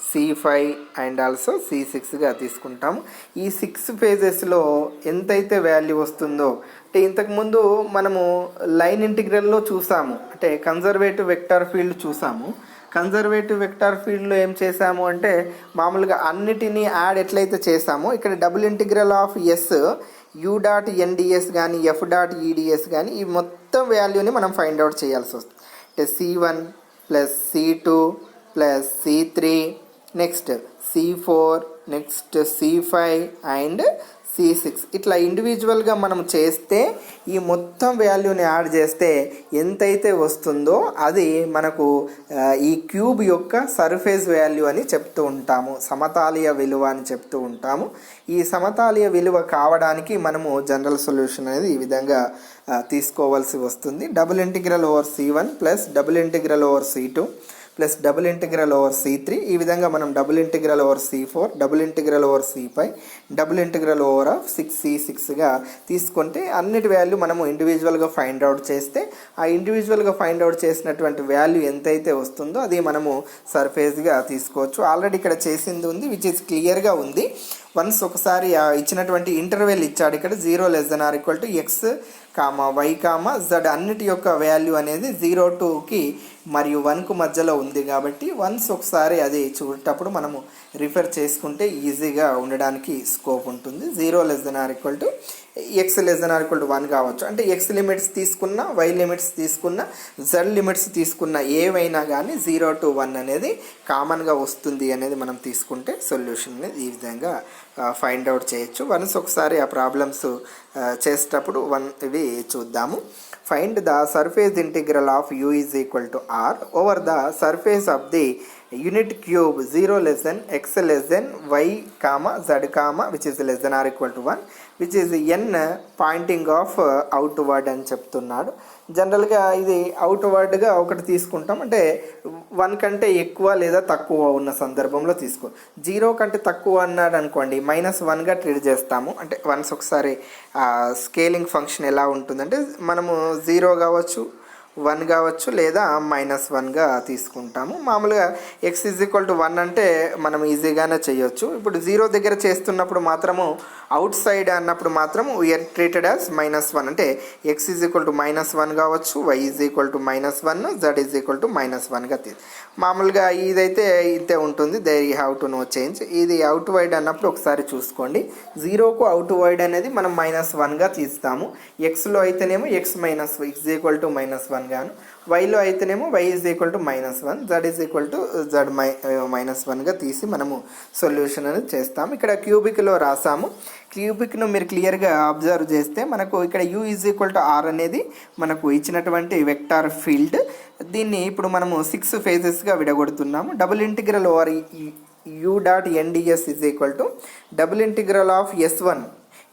C5 and also C6గా తీసుకుంటాము. ఈ 6 ఫేజెస్లో ఎంతైతే వాల్యూ వస్తుందో, అంటే ఇంతకుముందు మనము లైన్ ఇంటిగ్రల్లో చూసాము, అంటే కన్జర్వేటివ్ వెక్టార్ ఫీల్డ్ చూసాము. కన్జర్వేటివ్ వెక్టార్ ఫీల్డ్లో ఏం చేసాము అంటే మామూలుగా అన్నిటినీ యాడ్ ఎట్లయితే చేసామో ఇక్కడ double integral of yes u.nds కానీ f.eds కానీ ఈ మొత్తం వాల్యూని మనం ఫైండ్ అవుట్ చేయాల్సి వస్తుంది. అంటే C1 plus C2 plus C3 next C4 next C5 and C6 ఇట్లా ఇండివిజువల్గా మనం చేస్తే ఈ మొత్తం వాల్యూని యాడ్ చేస్తే ఎంతైతే వస్తుందో అది మనకు ఈ క్యూబ్ యొక్క సర్ఫేస్ వాల్యూ అని చెప్తూ ఉంటాము, సమతాలీయ విలువ అని చెప్తూ ఉంటాము. ఈ సమతాలీయ విలువ కావడానికి మనము జనరల్ సొల్యూషన్ అనేది ఈ విధంగా తీసుకోవాల్సి వస్తుంది. Double integral over C1 plus double integral over C2 plus double integral over C3. ఈ విధంగా మనం double integral over C4 double integral over C5 double integral over of 6C6గా తీసుకుంటే అన్నిటి వాల్యూ మనము ఇండివిజువల్గా ఫైండ్ అవుట్ చేస్తే ఆ ఇండివిజువల్గా ఫైండ్ అవుట్ చేసినటువంటి వాల్యూ ఎంతైతే వస్తుందో అది మనము సర్ఫేస్గా తీసుకోవచ్చు. ఆల్రెడీ ఇక్కడ చేసింది ఉంది, విచ్ ఇస్ క్లియర్గా ఉంది. వన్స్ ఒకసారి ఇచ్చినటువంటి ఇంటర్వెల్ ఇచ్చాడు ఇక్కడ 0 < x, y, z అన్నిటి యొక్క వాల్యూ అనేది 0 to 2కి మరియు 1కు మధ్యలో ఉంది. కాబట్టి వన్స్ ఒకసారి అది చూడేటప్పుడు మనము రిఫర్ చేసుకుంటే ఈజీగా ఉండడానికి స్కోప్ ఉంటుంది. 0 x < 1 కావచ్చు. అంటే x లిమిట్స్ తీసుకున్న, y లిమిట్స్ తీసుకున్న, z లిమిట్స్ తీసుకున్న ఏవైనా కానీ 0 to 1 అనేది కామన్గా వస్తుంది అనేది మనం తీసుకుంటే సొల్యూషన్ అనేది ఈ విధంగా ఫైండ్ అవుట్ చేయొచ్చు. వన్స్ ఒకసారి ఆ ప్రాబ్లమ్స్ చేసేటప్పుడు ఇవి చూద్దాము. Find the surface integral of u is equal to r over the surface of the unit cube 0 < x y, z which is <= 1 which is n pointing of outward అని చెప్తున్నాడు. జనరల్గా ఇది అవుట్వర్డ్గా ఒకటి తీసుకుంటాం, అంటే 1 కంటే ఎక్కువ లేదా తక్కువ ఉన్న సందర్భంలో తీసుకో. 0 కంటే తక్కువ అన్నాడు అనుకోండి -1గా ట్రీట్ చేస్తాము. అంటే వన్స్ ఒకసారి స్కేలింగ్ ఫంక్షన్ ఎలా ఉంటుందంటే మనము 0 కావచ్చు, 1 కావచ్చు లేదా -1గా తీసుకుంటాము. మామూలుగా x = 1 అంటే మనం ఈజీగానే చేయొచ్చు. ఇప్పుడు 0 దగ్గర చేస్తున్నప్పుడు మాత్రము అవుట్ సైడ్ అన్నప్పుడు మాత్రము వీఆర్ ట్రీటెడ్ యాజ్ -1, అంటే x = -1 కావచ్చు, y -1, z -1గా మామూలుగా ఇదైతే ఇంతే ఉంటుంది. They you have to know change. ఇది అవుట్ వైడ్ అన్నప్పుడు ఒకసారి చూసుకోండి. 0కు అవుట్ వైడ్ అనేది మనం -1గా తీస్తాము. ఎక్స్లో అయితేనేమో x = -1 గాను, వైలో అయితేనేమో y = -1, z -1గా తీసి మనము సొల్యూషన్ అనేది చేస్తాము. ఇక్కడ క్యూబిక్లో రాసాము. క్యూబిక్ను మీరు క్లియర్గా అబ్జర్వ్ చేస్తే మనకు ఇక్కడ u r అనేది మనకు ఇచ్చినటువంటి వెక్టార్ ఫీల్డ్. దీన్ని ఇప్పుడు మనము 6 ఫేజెస్గా విడగొడుతున్నాము. Double integral over u.nds double integral of S1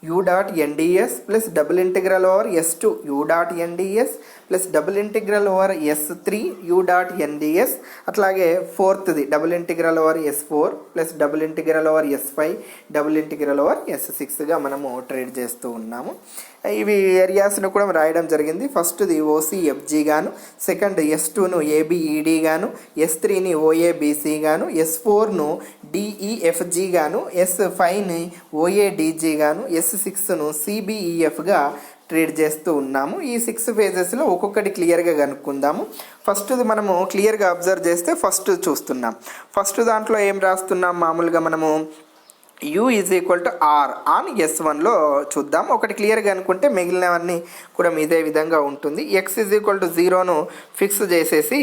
u dot nds plus double integral over S2 u dot nds plus double integral over S3 u dot nds. అట్లాగే ఫోర్త్ది double integral over S4 plus double integral over S5 double integral over S6గా మనము trade చేస్తూ ఉన్నాము. ఇవి ఏరియాస్ను కూడా రాయడం జరిగింది. ఫస్ట్ది OCFG గాను, సెకండ్ S2ను ABED గాను, S3ని OABC గాను, S4ను DEFG గాను, S5ని OADG గాను, S6ను CBEFగా ట్రేడ్ చేస్తూ ఉన్నాము. ఈ 6 ఫేజెస్లో ఒక్కొక్కటి క్లియర్గా కనుక్కుందాము. ఫస్ట్ది మనము క్లియర్గా అబ్జర్వ్ చేస్తే ఫస్ట్ చూస్తున్నాం. ఫస్ట్ దాంట్లో ఏం రాస్తున్నాం, మామూలుగా మనము U is equal to R on S1లో చూద్దాం. ఒకటి క్లియర్గా అనుకుంటే మిగిలినవన్నీ కూడా ఇదే విధంగా ఉంటుంది. X ఈజ్ ఈక్వల్ టు 0ను ఫిక్స్ చేసేసి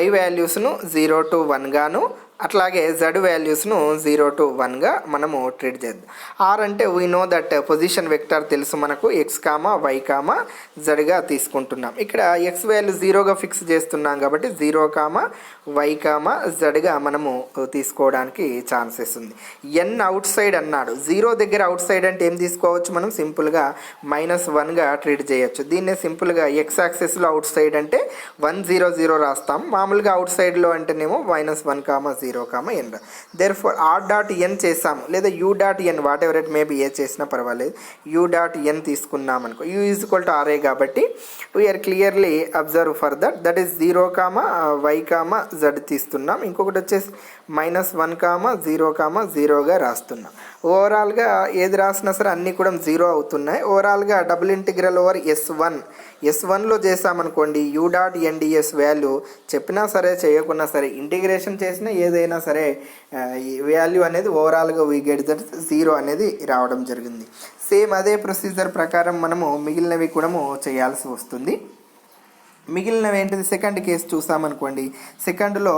Y వాల్యూస్ను 0 to 1 గాను, అట్లాగే Z వాల్యూస్ను 0 to 1గా మనము ట్రీట్ చేద్దాం. R అంటే we know that position vector తెలుసు మనకు, X, Y, Zగా తీసుకుంటున్నాం. ఇక్కడ X వాల్యూ 0గా ఫిక్స్ చేస్తున్నాం కాబట్టి 0, Y, Zగా మనము తీసుకోవడానికి ఛాన్సెస్ ఉంది. N అవుట్ సైడ్ అన్నాడు, 0 దగ్గర అవుట్ సైడ్ అంటే ఏం తీసుకోవచ్చు, మనం సింపుల్గా -1గా ట్రీట్ చేయొచ్చు. దీన్నే సింపుల్గా X యాక్సెస్లో అవుట్ సైడ్ అంటే 1, 0, 0 రాస్తాం. మామూలుగా అవుట్ సైడ్లో అంటేనేమో -1, 0, n. Therefore r dot n చేసాము, లేదా u dot n, whatever it maybe ఏ చేసినా పర్వాలేదు. యూ డాట్ ఎన్ తీసుకున్నాం అనుకో, యూ ఈజ్ ఈక్వల్ టు ఆర్ఏ కాబట్టి we are clearly observe for that is 0, Y, Z తీస్తున్నాం. ఇంకొకటి వచ్చేసి -1, 0, 0గా రాస్తున్నాం. ఓవరాల్గా ఏది రాసినా సరే అన్నీ కూడా 0 అవుతున్నాయి. ఓవరాల్గా డబుల్ ఇంటిగ్రల్ ఓవర్ S1లో చేసామనుకోండి, యూ డాట్ ఎన్డిఎస్ వాల్యూ చెప్పినా సరే చేయకున్నా సరే ఇంటిగ్రేషన్ చేసినా ఏదైనా సరే వాల్యూ అనేది ఓవరాల్గా వీ గెట్ దట్ 0 అనేది రావడం జరిగింది. సేమ్ అదే ప్రొసీజర్ ప్రకారం మనము మిగిలినవి కూడా చేయాల్సి వస్తుంది. మిగిలినవి ఏంటిది, సెకండ్ కేసు చూసామనుకోండి, సెకండ్లో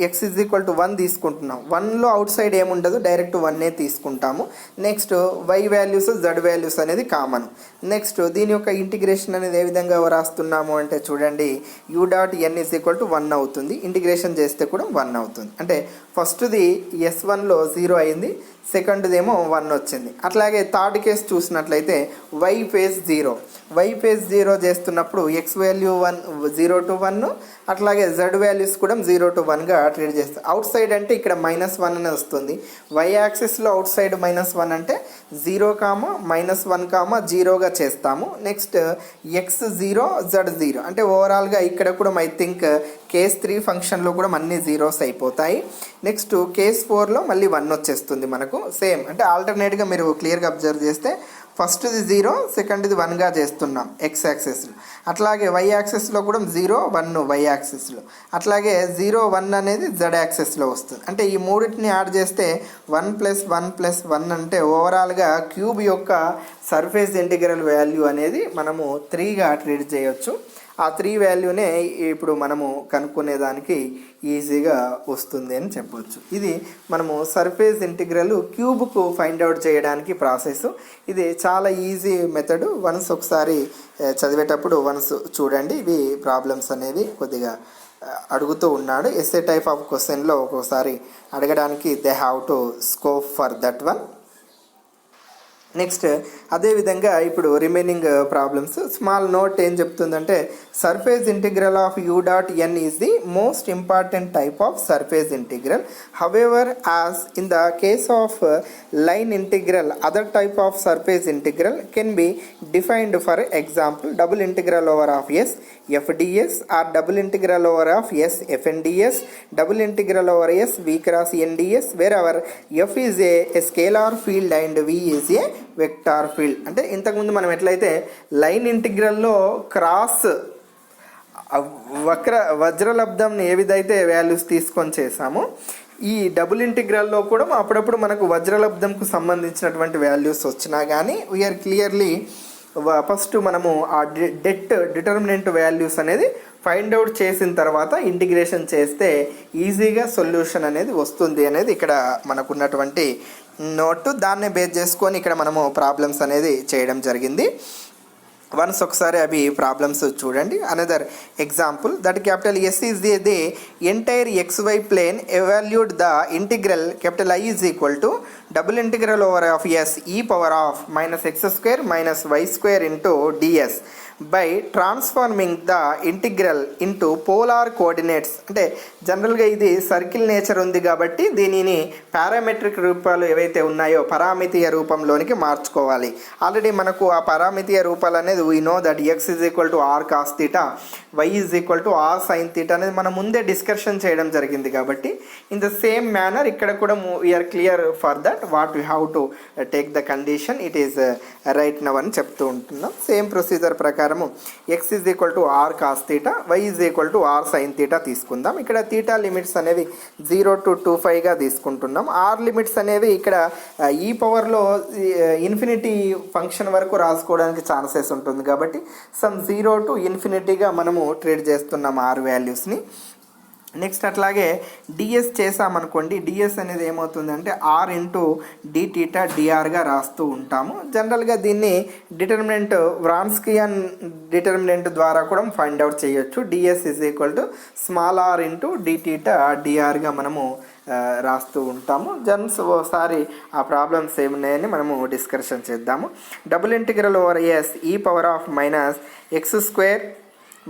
X ఈజ్ ఈక్వల్ టు 1 తీసుకుంటున్నాం. 1లో అవుట్ సైడ్ ఏముండదు, డైరెక్ట్ 1 తీసుకుంటాము. Next Y values, Z values అనేది కామన్. నెక్స్ట్ దీని యొక్క ఇంటిగ్రేషన్ అనేది ఏ విధంగా రాస్తున్నాము అంటే చూడండి, u dot n is equal to 1 అవుతుంది. ఇంటిగ్రేషన్ చేస్తే కూడా 1 అవుతుంది. అంటే ఫస్ట్ది S1లో 0 అయింది, సెకండ్దేమో 1 వచ్చింది. అట్లాగే థర్డ్ కేసు చూసినట్లయితే Y ఫేజ్ 0 చేస్తున్నప్పుడు X వాల్యూ 0 to 1, అట్లాగే Z వాల్యూస్ కూడా 0 to 1గా ట్రీట్ చేస్తాం. అవుట్ సైడ్ అంటే ఇక్కడ -1 అనే వస్తుంది. Y యాక్సిస్లో అవుట్ సైడ్ -1 అంటే 0, -1, 0గా చేస్తాము. నెక్స్ట్ X 0, Z 0 అంటే ఓవరాల్గా ఇక్కడ కూడా ఐ థింక్ కేస్ 3 ఫంక్షన్లో కూడా అన్ని జీరోస్ అయిపోతాయి. నెక్స్ట్ కేస్ 4లో మళ్ళీ 1 వచ్చేస్తుంది మనకు. సేమ్ అంటే ఆల్టర్నేట్గా మీరు క్లియర్గా అబ్జర్వ్ చేస్తే ఫస్ట్ది 0, సెకండ్ది 1గా చేస్తున్నాం X యాక్సెస్లో. అట్లాగే Y యాక్సెస్లో కూడా 0, 1 Y యాక్సెస్లో. అట్లాగే 0, 1 అనేది Z యాక్సెస్లో వస్తుంది. అంటే ఈ మూడింటిని యాడ్ చేస్తే 1 + 1 + 1 అంటే ఓవరాల్గా క్యూబ్ యొక్క సర్ఫేస్ ఇంటిగ్రల్ వాల్యూ అనేది మనము 3గా ట్రీట్ చేయొచ్చు. ఆ 3 వాల్యూనే ఇప్పుడు మనము కనుక్కునేదానికి ఈజీగా వస్తుంది అని చెప్పవచ్చు. ఇది మనము సర్ఫేస్ ఇంటిగ్రల్ క్యూబ్కు ఫైండ్ అవుట్ చేయడానికి ప్రాసెస్. ఇది చాలా ఈజీ మెథడ్. వన్స్ ఒకసారి చదివేటప్పుడు వన్స్ చూడండి. ఇవి ప్రాబ్లమ్స్ అనేవి కొద్దిగా అడుగుతూ ఉన్నాడు. ఎస్ఏ టైప్ ఆఫ్ క్వశ్చన్లో ఒక్కోసారి అడగడానికి they have to scope for that one. Next అదేవిధంగా ఇప్పుడు రిమైనింగ్ ప్రాబ్లమ్స్. స్మాల్ నోట్ ఏం చెప్తుందంటే, surface integral of u dot n is the most important type of surface integral. However as in the case of line integral other type of surface integral can be defined. For example double integral over of s fds or double integral over of s fnds, double integral over s we cross n d s, wherever f is a scalar field and v is a vector field. అంటే ఇంతకుముందు మనం ఎట్లయితే line ఇంటిగ్రల్లో cross వజ్రలబ్ధంని ఏ విధైతే values తీసుకొని చేసామో, ఈ డబుల్ ఇంటిగ్రల్లో కూడా అప్పుడప్పుడు మనకు వజ్రలబ్ధంకు సంబంధించినటువంటి వాల్యూస్ వచ్చినా కానీ వీఆర్ క్లియర్లీ ఫస్ట్ మనము ఆ డిటర్మినెంట్ వాల్యూస్ అనేది ఫైండ్ అవుట్ చేసిన తర్వాత ఇంటిగ్రేషన్ చేస్తే ఈజీగా సొల్యూషన్ అనేది వస్తుంది అనేది ఇక్కడ మనకున్నటువంటి నోటు. దాన్నే బేస్ చేసుకొని ఇక్కడ మనము ప్రాబ్లమ్స్ అనేది చేయడం జరిగింది. వన్స్ ఒకసారి అవి ప్రాబ్లమ్స్ చూడండి. Another example that capital s is the entire XY plane evaluate the integral capital I is equal to double integral over of s e power of -x² - y² into ds by transforming the integral into polar coordinates. అంటే జనరల్గా ఇది circle nature ఉంది కాబట్టి దీనిని parametric రూపాలు ఏవైతే ఉన్నాయో పరామితీయ రూపంలోనికి మార్చుకోవాలి. ఆల్రెడీ మనకు ఆ పరామితీయ రూపాలు అనేది we know that x is equal to r cos θ, y is equal to r sin θ అనేది మనం ముందే డిస్కషన్ చేయడం జరిగింది. కాబట్టి ఇన్ ద సేమ్ మేనర్ ఇక్కడ కూడా we are clear for that what we have to take the condition it is right now అని చెప్తూ ఉంటున్నాం. సేమ్ ప్రొసీజర్ ప్రకారం x is equal to r cos θ, y is equal to r sin θ తీసుకుందాం. ఇక్కడ θ limits అనేవి 0 to 2πగా తీసుకుంటున్నాం. r limits అనేవి ఇక్కడ ఈ పవర్లో ఇన్ఫినిటీ ఫంక్షన్ వరకు రాసుకోవడానికి ఛాన్సెస్ ఉంటుంది కాబట్టి సమ్ 0 to ఇన్ఫినిటీగా మనము ట్రీట్ చేస్తున్నాం r వాల్యూస్ని. నెక్స్ట్ అట్లాగే డిఎస్ చేసామనుకోండి, డిఎస్ అనేది ఏమవుతుందంటే r ఇంటూ dθ drగా రాస్తూ ఉంటాము. జనరల్గా దీన్ని డిటర్మినెంట్ వ్రాన్స్కియన్ డిటర్మినెంట్ ద్వారా కూడా ఫైండ్ అవుట్ చేయొచ్చు. D s is equal to small r into dθ drగా మనము రాస్తూ ఉంటాము. జన్స్ ఒకసారి ఆ ప్రాబ్లమ్స్ ఏమున్నాయని మనము డిస్కషన్ చేద్దాము. Double integral over yes e power of -x²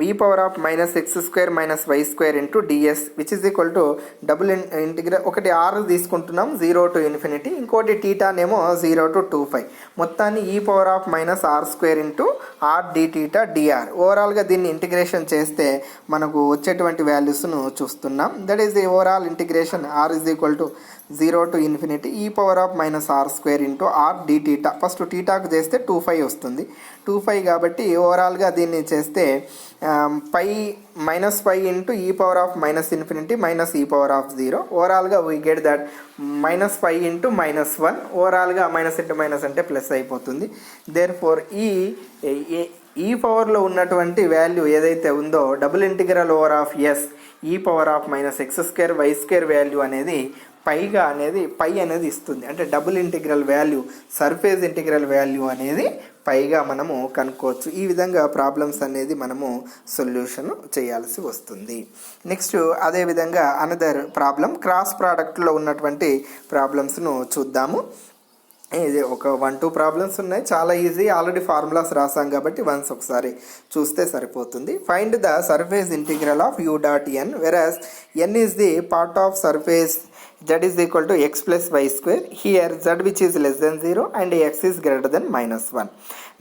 e power of -x² - y² into ds which is equal to double integral ఒకటి r తీసుకుంటున్నాం 0 to ఇన్ఫినిటీ, ఇంకోటి θనేమో 0 to 2π, మొత్తాన్ని e power of -r² into r dθ dr. ఓవరాల్గా దీన్ని integration చేస్తే మనకు వచ్చేటువంటి వాల్యూస్ను చూస్తున్నాం. That is the overall integration r is equal to 0 to infinity e power of -r² into r dθ. First θకు చేస్తే 2π వస్తుంది, 2π కాబట్టి ఓవరాల్గా దీన్ని చేస్తే -π into e power of -infinity - e power of 0. ఓవరాల్గా వీ గెట్ దట్ -π ఇంటూ -1. ఓవరాల్గా minus into minus అంటే ప్లస్ అయిపోతుంది. దేర్ ఫోర్ ఈ పవర్లో ఉన్నటువంటి వాల్యూ ఏదైతే ఉందో double integral over of s e power of -x² y² value అనేది పైగా అనేది పై అనేది ఇస్తుంది. అంటే double integral value surface integral value అనేది పైగా మనము కనుక్కోవచ్చు. ఈ విధంగా ప్రాబ్లమ్స్ అనేది మనము సొల్యూషన్ చేయాల్సి వస్తుంది. నెక్స్ట్ అదేవిధంగా అనదర్ ప్రాబ్లం క్రాస్ ప్రోడక్ట్లో ఉన్నటువంటి ప్రాబ్లమ్స్ను చూద్దాము. ఇది ఒక 1-2 ప్రాబ్లమ్స్ ఉన్నాయి, చాలా ఈజీ. ఆల్రెడీ ఫార్ములాస్ రాసాం కాబట్టి వన్స్ ఒకసారి చూస్తే సరిపోతుంది. Find the surface integral of u dot n వెరాస్ n is the part of surface z is equal to x plus y square. Here z which is less than 0 and x is greater than -1.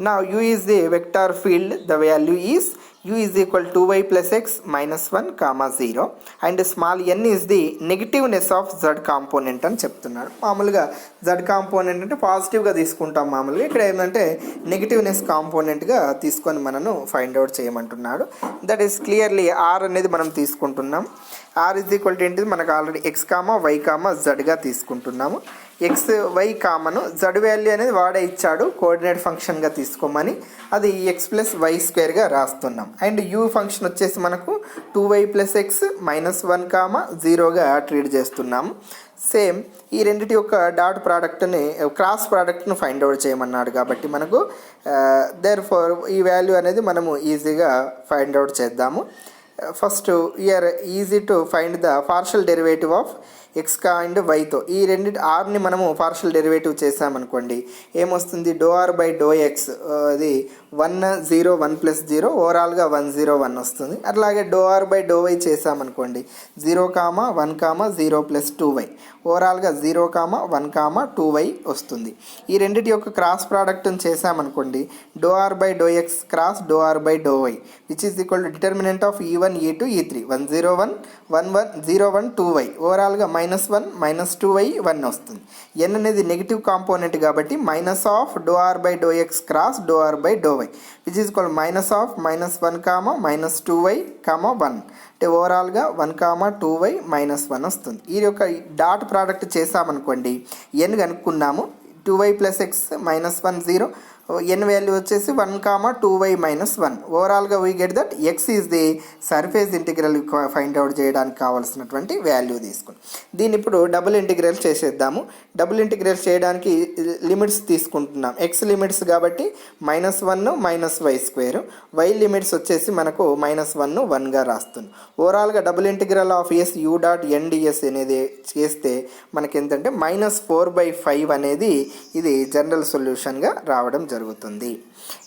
Now u is the vector field. The value is u is equal to y plus x -1 comma 0 and small n is the negativeness of z component అని చెప్తున్నాడు. మామూలుగా z component అంటే పాజిటివ్గా తీసుకుంటాం మామూలుగా, ఇక్కడ ఏంటంటే negativeness కాంపోనెంట్గా తీసుకొని మనను ఫైండ్ అవుట్ చేయమంటున్నాడు. దట్ ఈస్ క్లియర్లీ r అనేది మనం తీసుకుంటున్నాం. r ఈజ్ ఈక్వల్ టు ఏంటిది మనకు already x comma y comma zగా తీసుకుంటున్నాము. ఎక్స్ వై కామను z వాల్యూ అనేది వాడే ఇచ్చాడు కోఆర్డినేట్ ఫంక్షన్గా తీసుకోమని, అది x ప్లస్ y² రాస్తున్నాం. అండ్ u ఫంక్షన్ వచ్చేసి మనకు 2y ప్లస్ x -1 కామా 0గా ట్రీట్ చేస్తున్నాము. సేమ్ ఈ రెండిటి యొక్క డాట్ ప్రోడక్ట్ని క్రాస్ ప్రోడక్ట్ను ఫైండ్ అవుట్ చేయమన్నాడు కాబట్టి మనకు దేర్ ఫోర్ ఈ వాల్యూ అనేది మనము ఈజీగా ఫైండ్ అవుట్ చేద్దాము. First we are easy to find the partial derivative of x and వైతో ఈ రెండింటి ఆర్ని మనము పార్షియల్ డెరివేటివ్ చేసామనుకోండి ఏమొస్తుంది ∂r/∂x అది 1 0 1 ప్లస్ 0 ఓవరాల్గా 1 0 1 వస్తుంది. అట్లాగే ∂r/∂y చేసామనుకోండి 0 1 0 ప్లస్ 2y ఓవరాల్గా 0 1 2y వస్తుంది. ఈ రెండింటి యొక్క క్రాస్ ప్రోడక్ట్ని చేసామనుకోండి ∂r/∂x cross ∂r/∂y which is equal to determinant of e1 e2 e3 1 0 1 1 1 0 1 2y ఓవరాల్గా -1 -2y 1 వస్తుంది. n అనేది నెగిటివ్ కాంపోనెంట్ కాబట్టి -(∂r/∂x cross ∂r/∂y which is equal -(-1, -2y, 1) అంటే ఓవరాల్గా 1, 2y, -1 వస్తుంది. ఈ యొక్క డాట్ ప్రోడక్ట్ చేసామనుకోండి n కనుక్కున్నాము 2y ప్లస్ x -1 0 ఎన్ వాల్యూ వచ్చేసి 1,2y-1. ఓవరాల్గా we get that X is the surface integral find out చేయడానికి కావాల్సినటువంటి వాల్యూ తీసుకుని దీన్ని ఇప్పుడు డబుల్ ఇంటిగ్రల్ చేసేద్దాము. డబుల్ ఇంటిగ్రల్ చేయడానికి లిమిట్స్ తీసుకుంటున్నాం. ఎక్స్ లిమిట్స్ కాబట్టి -1 -y², వై లిమిట్స్ వచ్చేసి మనకు -1 1గా రాస్తుంది. ఓవరాల్గా double integral of s u dot n d s అనేది చేస్తే మనకి ఏంటంటే -4/5 అనేది ఇది జనరల్ సొల్యూషన్గా రావడం జరుగుతుంది.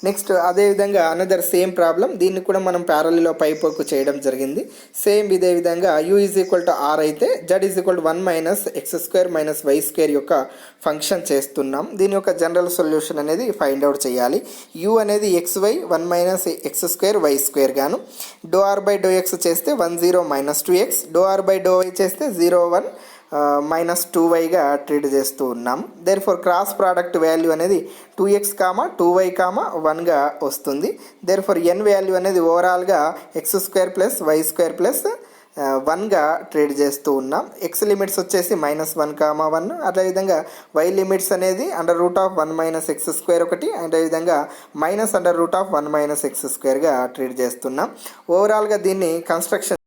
నెక్స్ట్ అదేవిధంగా అనదర్ సేమ్ ప్రాబ్లం, దీన్ని కూడా మనం ప్యారలీలో పైపోకు చేయడం జరిగింది. సేమ్ ఇదే విధంగా u = r అయితే z = 1 - x² - y² యొక్క ఫంక్షన్ చేస్తున్నాం. దీని యొక్క జనరల్ సొల్యూషన్ అనేది ఫైండ్ అవుట్ చేయాలి. u అనేది xy 1 - x² y² గాను, ∂r/∂x చేస్తే 1 0 - 2x, ∂r/∂y చేస్తే 0 1 -2yగా ట్రీట్ చేస్తూ ఉన్నాం. Therefore cross product value అనేది 2x, 2y, 1గా వస్తుంది. దేర్ ఫర్ ఎన్ వాల్యూ అనేది ఓవరాల్గా x² + y² + 1గా ట్రేడ్ చేస్తూ ఉన్నాం. ఎక్స్ లిమిట్స్ వచ్చేసి -1, 1, అదేవిధంగా వై లిమిట్స్ అనేది √1 - x² ఒకటి, అదేవిధంగా -√1 - x²గా ట్రేడ్ చేస్తున్నాం. ఓవరాల్గా దీన్ని కన్స్ట్రక్షన్